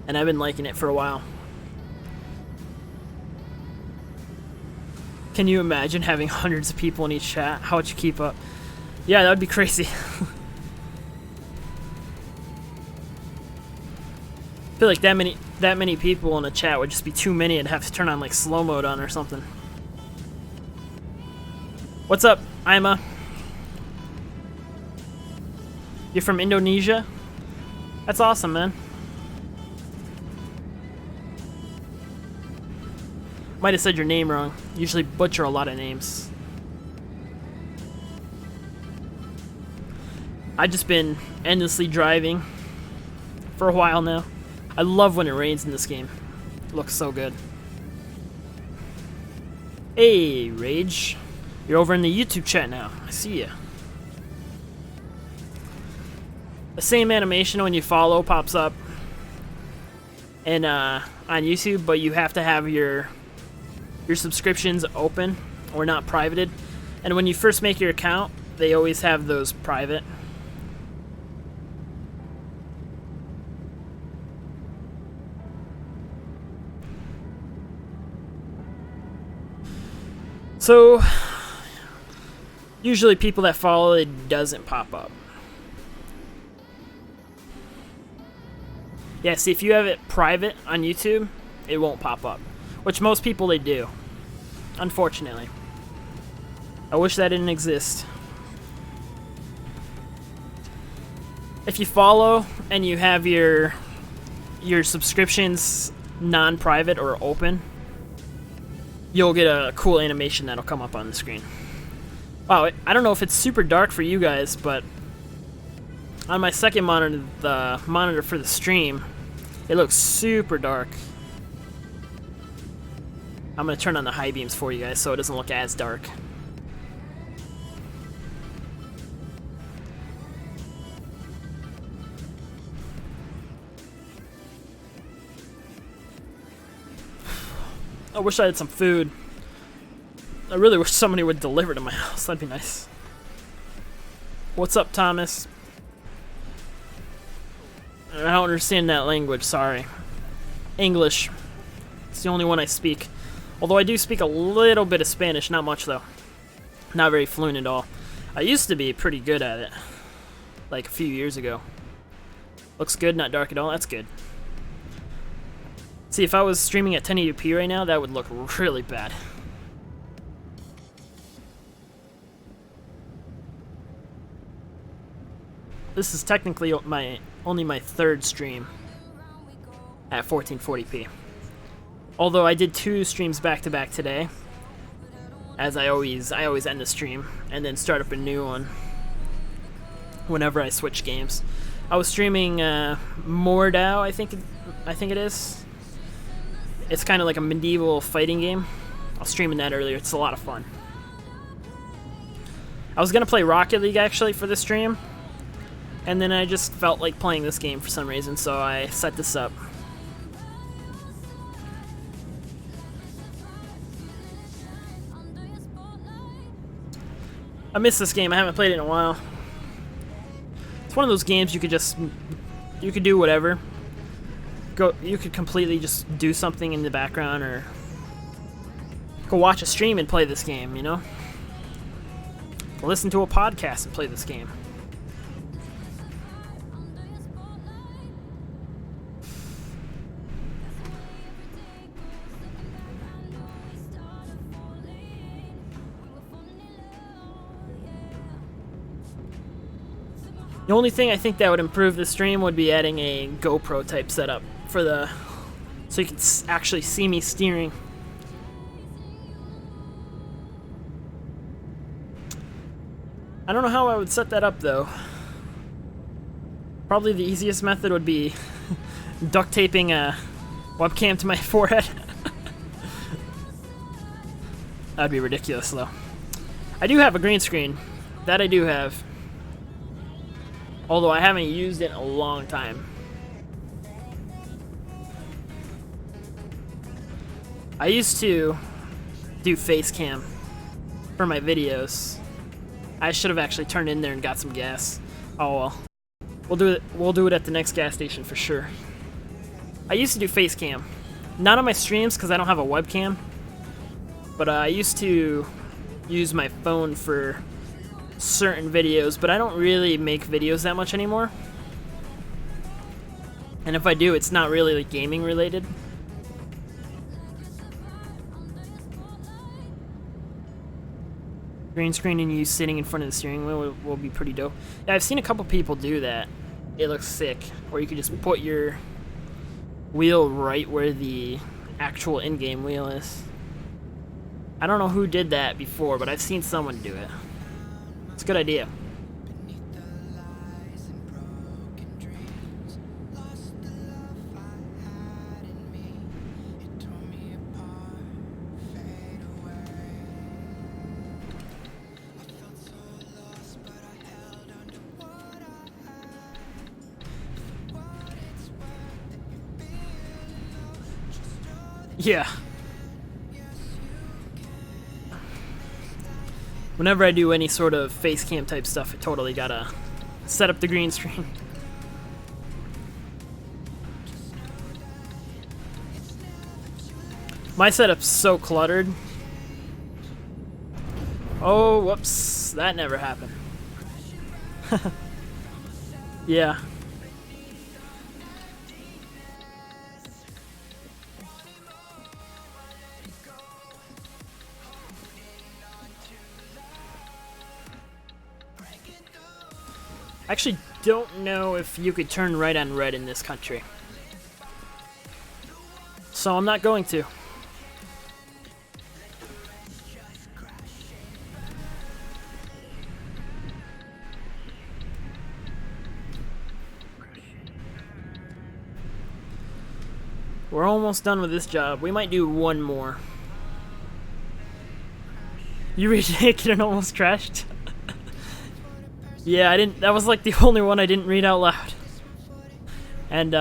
And I've been liking it for a while. Can you imagine having hundreds of people in each chat? How would you keep up? Yeah, that would be crazy. I feel like that many people in a chat would just be too many. I'd have to turn on like slow mode on or something. What's up, Ima? You're from Indonesia? That's awesome, man. Might have said your name wrong. Usually butcher a lot of names. I've just been endlessly driving for a while now. I love when it rains in this game. It looks so good. Hey, Rage. You're over in the YouTube chat now. I see ya. The same animation when you follow pops up and on YouTube, but you have to have your subscriptions open or not privated. And when you first make your account, they always have those private. So usually people that follow, it doesn't pop up. Yeah, see, if you have it private on YouTube, it won't pop up. Which most people, they do. Unfortunately. I wish that didn't exist. If you follow and you have your subscriptions non-private or open, you'll get a cool animation that'll come up on the screen. Wow, I don't know if it's super dark for you guys, but on my second monitor, the monitor for the stream, it looks super dark. I'm going to turn on the high beams for you guys so it doesn't look as dark. I wish I had some food. I really wish somebody would deliver to my house. That'd be nice. What's up, Thomas? I don't understand that language, sorry. English. It's the only one I speak. Although I do speak a little bit of Spanish, not much though. Not very fluent at all. I used to be pretty good at it. Like a few years ago. Looks good, not dark at all, that's good. See, if I was streaming at 1080p right now, that would look really bad. this is technically only my third stream at 1440p. Although I did 2 streams back to back today, as I always end the stream and then start up a new one whenever I switch games. I was streaming Mordhau, I think it is. It's kind of like a medieval fighting game. I was streaming that earlier. It's a lot of fun. I was gonna play Rocket League actually for this stream, and then I just felt like playing this game for some reason, so I set this up. I miss this game. I haven't played it in a while. It's one of those games you could do whatever. You could completely just do something in the background, or go watch a stream and play this game, you know? Listen to a podcast and play this game. The only thing I think that would improve the stream would be adding a GoPro type setup so you can actually see me steering. I don't know how I would set that up though. Probably the easiest method would be duct taping a webcam to my forehead. That'd be ridiculous though. I do have a green screen. That I do have. Although I haven't used it in a long time. I used to do face cam for my videos. I should have actually turned in there and got some gas. Oh well. We'll do it at the next gas station for sure. I used to do face cam. Not on my streams because I don't have a webcam. But I used to use my phone for certain videos, but I don't really make videos that much anymore. And if I do, it's not really like gaming related. Green screen and you sitting in front of the steering wheel will be pretty dope. Yeah, I've seen a couple people do that. It looks sick. Or you could just put your wheel right where the actual in-game wheel is. I don't know who did that before, but I've seen someone do it. It's a good idea. Yeah. Whenever I do any sort of face cam type stuff, I totally gotta set up the green screen. My setup's so cluttered. Oh, whoops. That never happened. Yeah. I actually don't know if you could turn right on red in this country. So I'm not going to. We're almost done with this job. We might do one more. You read it and almost crashed? Yeah, I didn't. That was like the only one I didn't read out loud. And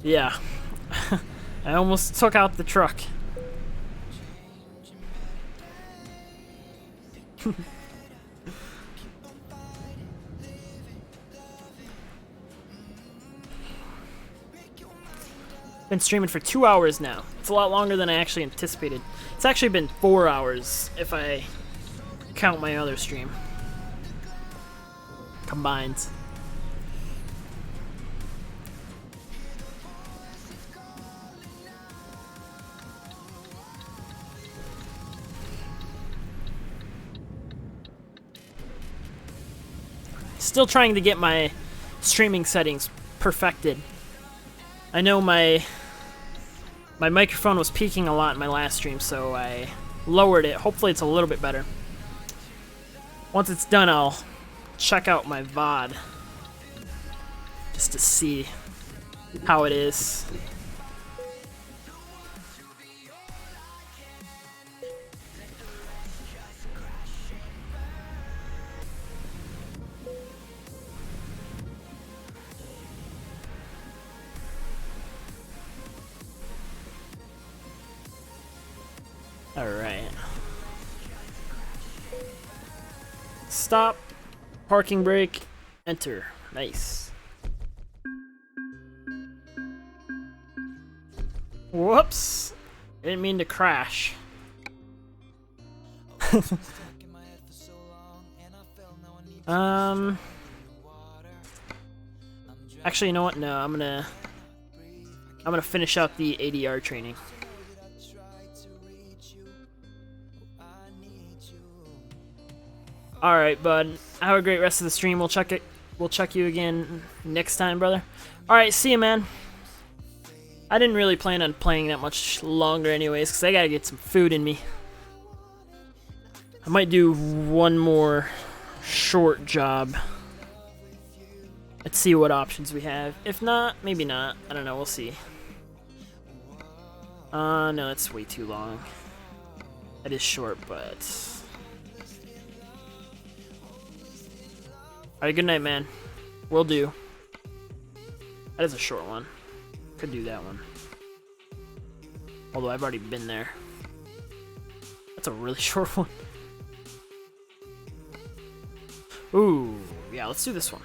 yeah. I almost took out the truck. Been streaming for 2 hours now. It's a lot longer than I actually anticipated. It's actually been 4 hours if I count my other stream combined. Still trying to get my streaming settings perfected. I know my microphone was peaking a lot in my last stream, so I lowered it. Hopefully it's a little bit better. Once it's done, I'll check out my VOD just to see how it is. Alright. Stop. Parking brake. Enter. Nice. Whoops. I didn't mean to crash. Actually, you know what? No, I'm gonna finish out the ADR training. Alright, bud. Have a great rest of the stream. We'll check you again next time, brother. Alright, see you, man. I didn't really plan on playing that much longer anyways, because I gotta get some food in me. I might do one more short job. Let's see what options we have. If not, maybe not. I don't know, we'll see. No, that's way too long. That is short, but... Alright, good night, man. Will do. That is a short one. Could do that one. Although I've already been there. That's a really short one. Ooh, yeah, let's do this one.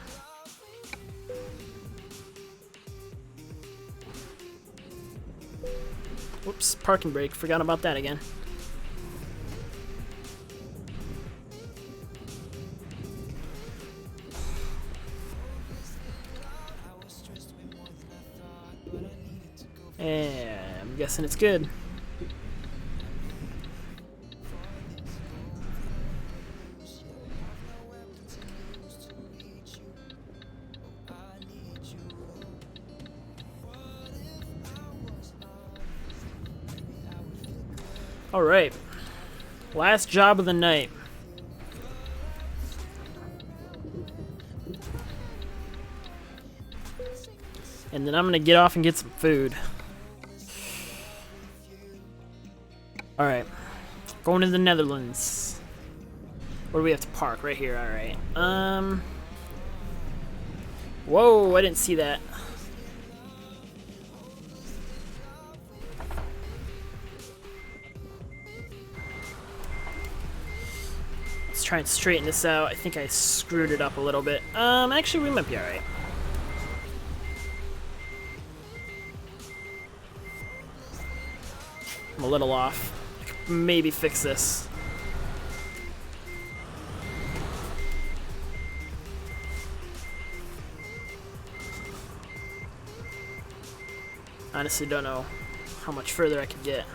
Whoops, parking brake. Forgot about that again. Yeah, I'm guessing it's good. Alright. Last job of the night. And then I'm gonna get off and get some food. Alright. Going to the Netherlands. Where do we have to park? Right here, alright. Whoa, I didn't see that. Let's try and straighten this out. I think I screwed it up a little bit. Actually, we might be alright. I'm a little off. I could maybe fix this. Honestly, don't know how much further I could get.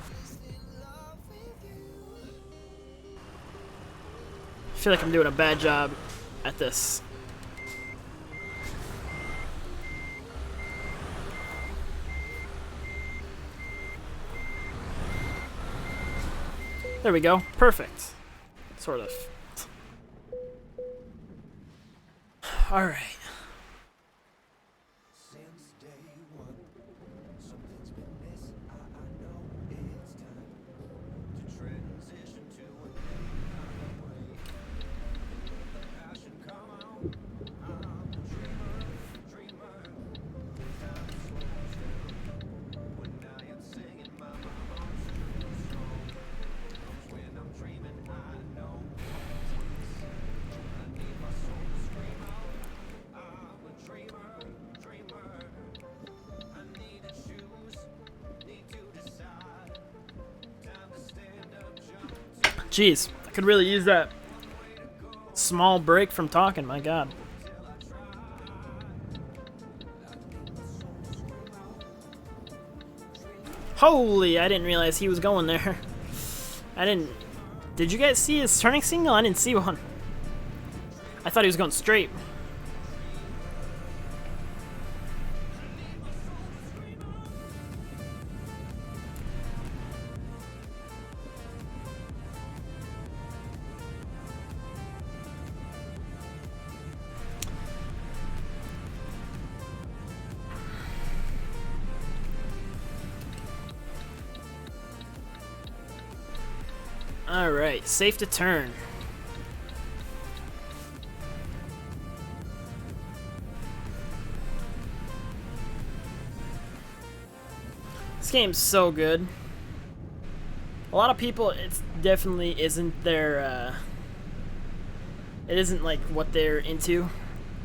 I feel like I'm doing a bad job at this. There we go. Perfect. Sort of. Alright. Jeez, I could really use that small break from talking, my god. Holy, I didn't realize he was going there. I didn't... Did you guys see his turning signal? I didn't see one. I thought he was going straight. Alright, safe to turn. This game's so good. A lot of people, it's definitely isn't their, it isn't like what they're into.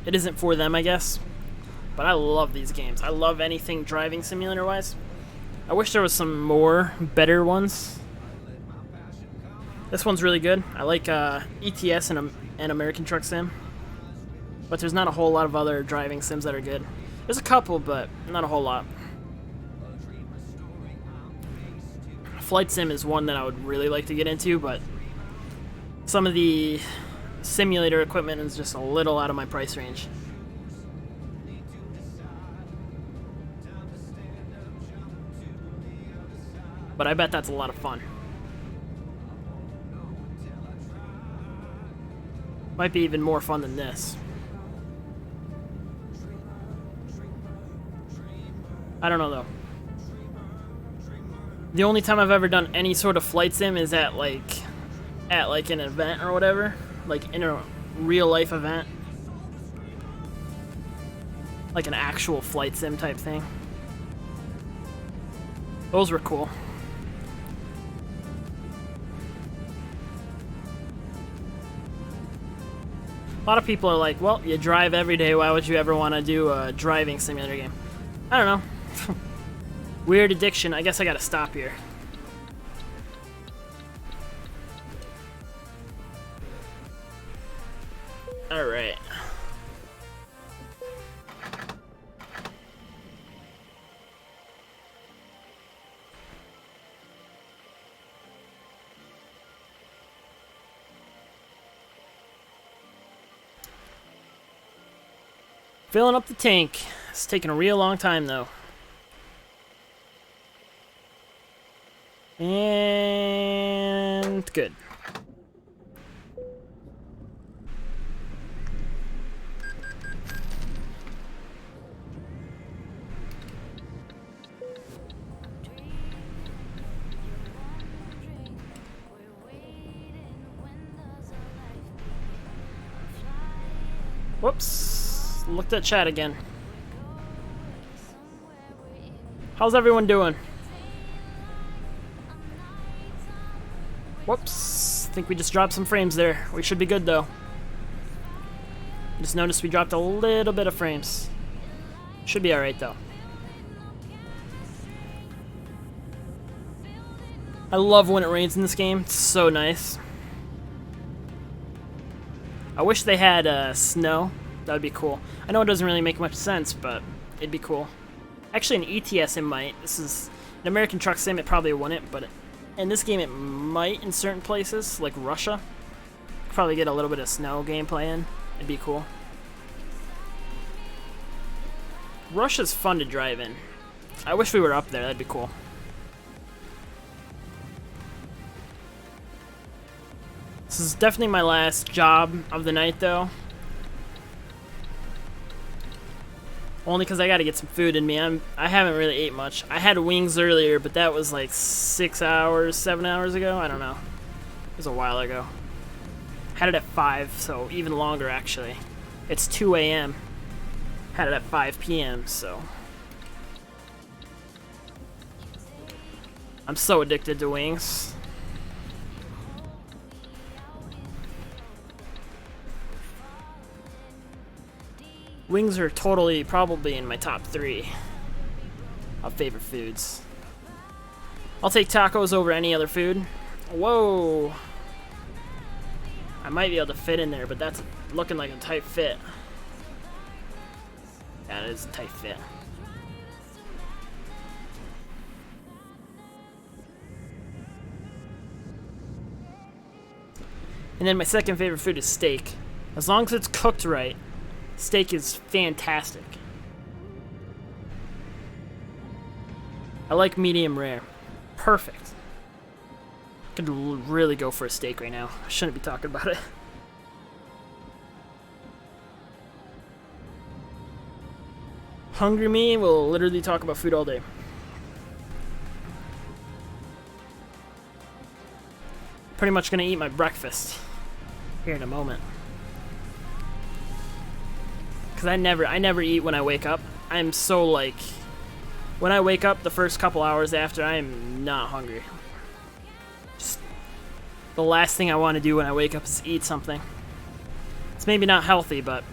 It isn't for them, I guess. But I love these games. I love anything driving simulator wise. I wish there was some more better ones. This one's really good. I like ETS and American Truck Sim. But there's not a whole lot of other driving sims that are good. There's a couple, but not a whole lot. Flight Sim is one that I would really like to get into, but some of the simulator equipment is just a little out of my price range. But I bet that's a lot of fun. Might be even more fun than this. I don't know though. The only time I've ever done any sort of flight sim is at like an event or whatever, like in a real life event, like an actual flight sim type thing. Those were cool. A lot of people are like, well, you drive every day, why would you ever want to do a driving simulator game? I don't know. Weird addiction. I guess I gotta stop here. Alright. Filling up the tank. It's taking a real long time though. And good. Whoops. Looked at chat again. How's everyone doing? Whoops. I think we just dropped some frames there. We should be good though. Just noticed we dropped a little bit of frames. Should be alright though. I love when it rains in this game. It's so nice. I wish they had snow. That would be cool. I know it doesn't really make much sense, but it'd be cool. Actually, in ETS it might. This is an American Truck Sim. It probably wouldn't, but in this game it might in certain places, like Russia. Probably get a little bit of snow gameplay in. It'd be cool. Russia's fun to drive in. I wish we were up there. That'd be cool. This is definitely my last job of the night, though. Only because I got to get some food in me. I haven't really ate much. I had wings earlier, but that was like 6 hours, 7 hours ago. I don't know. It was a while ago. Had it at 5, so even longer, actually. It's 2 a.m. Had it at 5 p.m., so. I'm so addicted to wings. Wings are totally, probably in my top 3 of favorite foods. I'll take tacos over any other food. Whoa! I might be able to fit in there, but that's looking like a tight fit. That is a tight fit. And then my second favorite food is steak. As long as it's cooked right, steak is fantastic. I like medium rare. Perfect. Could really go for a steak right now. I shouldn't be talking about it. Hungry me will literally talk about food all day. Pretty much gonna eat my breakfast here in a moment. Cause I never eat when I wake up. I'm so like, when I wake up the first couple hours after, I am not hungry. Just the last thing I want to do when I wake up is eat something. It's maybe not healthy, but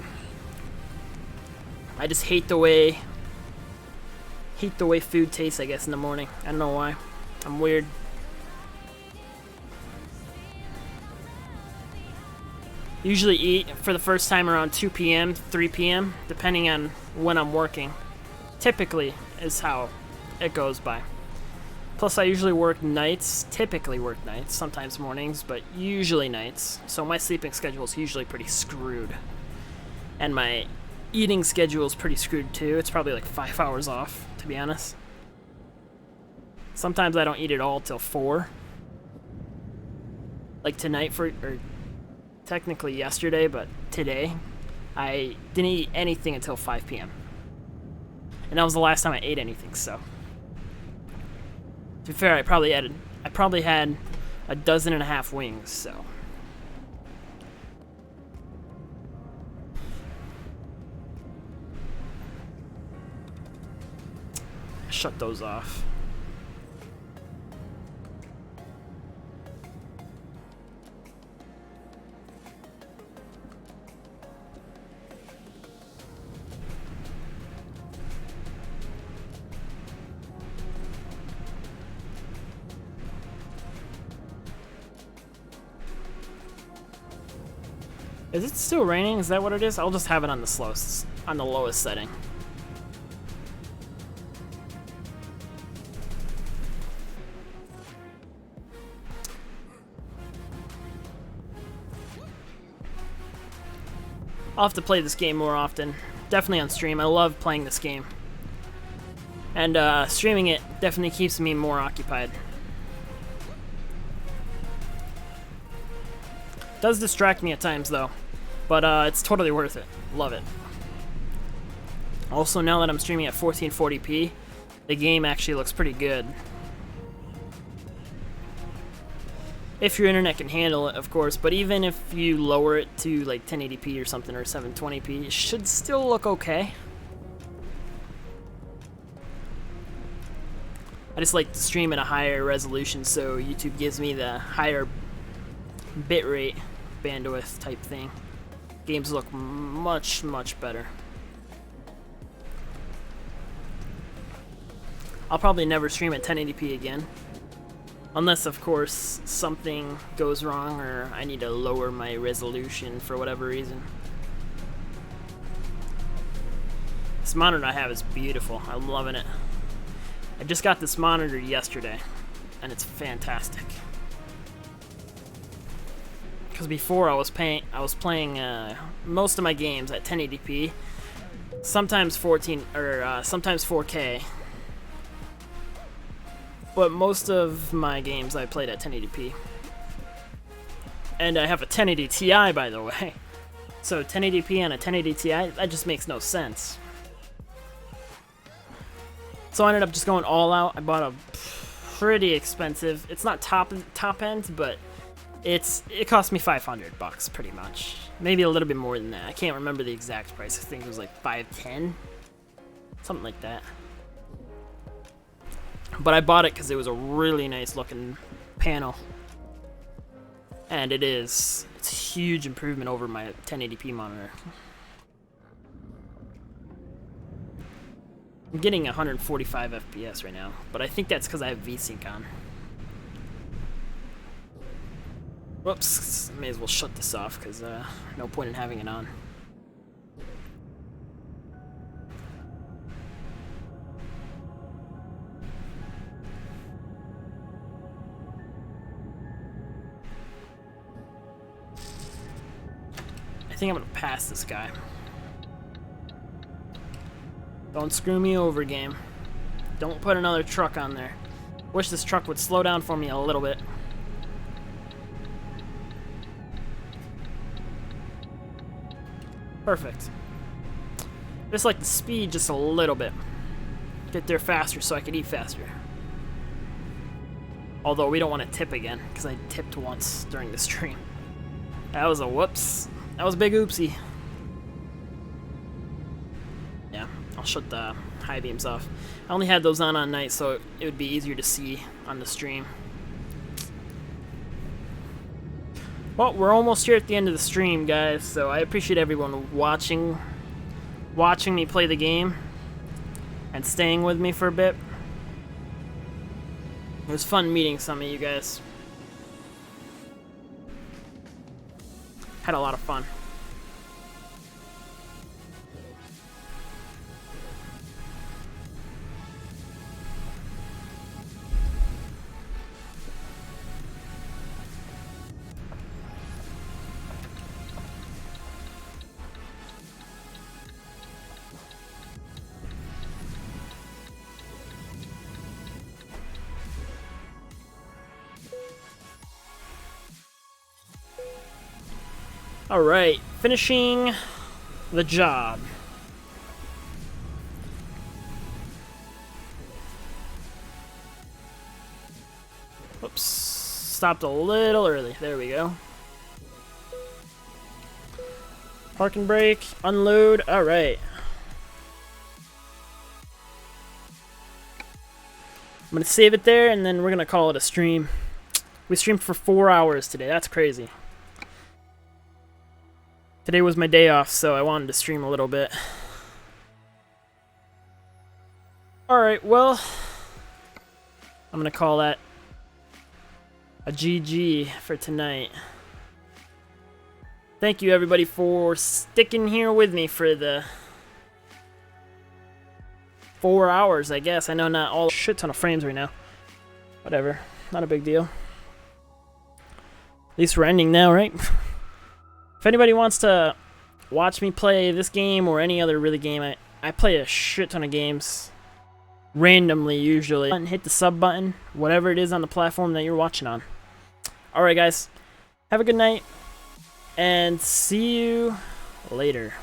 I just hate the way food tastes, I guess, in the morning. I don't know why. I'm weird. Usually eat for the first time around 2 p.m., 3 p.m., depending on when I'm working. Typically is how it goes by. Plus, I usually work nights, typically work nights, sometimes mornings, but usually nights. So my sleeping schedule is usually pretty screwed. And my eating schedule is pretty screwed too. It's probably like 5 hours off, to be honest. Sometimes I don't eat at all till 4. Like tonight, or technically yesterday, but today, I didn't eat anything until 5 p.m. And that was the last time I ate anything, so. To be fair, I probably had a dozen and a half wings, so. Shut those off. Is it still raining? Is that what it is? I'll just have it on the lowest setting. I'll have to play this game more often. Definitely on stream. I love playing this game. And streaming it definitely keeps me more occupied. Does distract me at times though, but it's totally worth it. Love it. Also, now that I'm streaming at 1440p, the game actually looks pretty good. If your internet can handle it, of course, but even if you lower it to like 1080p or something, or 720p, it should still look okay. I just like to stream at a higher resolution, so YouTube gives me the higher bitrate bandwidth type thing. Games look much, much better. I'll probably never stream at 1080p again. Unless, of course, something goes wrong or I need to lower my resolution for whatever reason. This monitor I have is beautiful. I'm loving it. I just got this monitor yesterday, and it's fantastic. Because before I was playing most of my games at 1080p, sometimes 4K. But most of my games I played at 1080p. And I have a 1080 Ti, by the way. So 1080p on a 1080 Ti, that just makes no sense. So I ended up just going all out. I bought a pretty expensive, it's not top end, but it cost me $500 pretty much. Maybe a little bit more than that. I can't remember the exact price. I think it was like $510, something like that. But I bought it because it was a really nice looking panel. And it's a huge improvement over my 1080p monitor. I'm getting 145 FPS right now, but I think that's because I have VSync on. Whoops, may as well shut this off because no point in having it on. I think I'm gonna pass this guy. Don't screw me over, game. Don't put another truck on there. Wish this truck would slow down for me a little bit. Perfect. Just like the speed just a little bit. Get there faster so I can eat faster. Although we don't want to tip again, because I tipped once during the stream. That was a whoops. That was a big oopsie. Yeah, I'll shut the high beams off. I only had those on night, so it would be easier to see on the stream. Well, we're almost here at the end of the stream, guys, so I appreciate everyone watching me play the game and staying with me for a bit. It was fun meeting some of you guys. Had a lot of fun. Alright, finishing the job. Whoops, stopped a little early. There we go. Parking brake, unload, alright. I'm gonna save it there and then we're gonna call it a stream. We streamed for 4 hours today, that's crazy. Today was my day off, so I wanted to stream a little bit. Alright, well, I'm gonna call that a GG for tonight. Thank you everybody for sticking here with me for the 4 hours, I guess. I know not all shit ton of frames right now. Whatever, not a big deal. At least we're ending now, right? If anybody wants to watch me play this game or any other really game, I play a shit ton of games. Randomly, usually. And hit the sub button, whatever it is on the platform that you're watching on. Alright guys, have a good night, and see you later.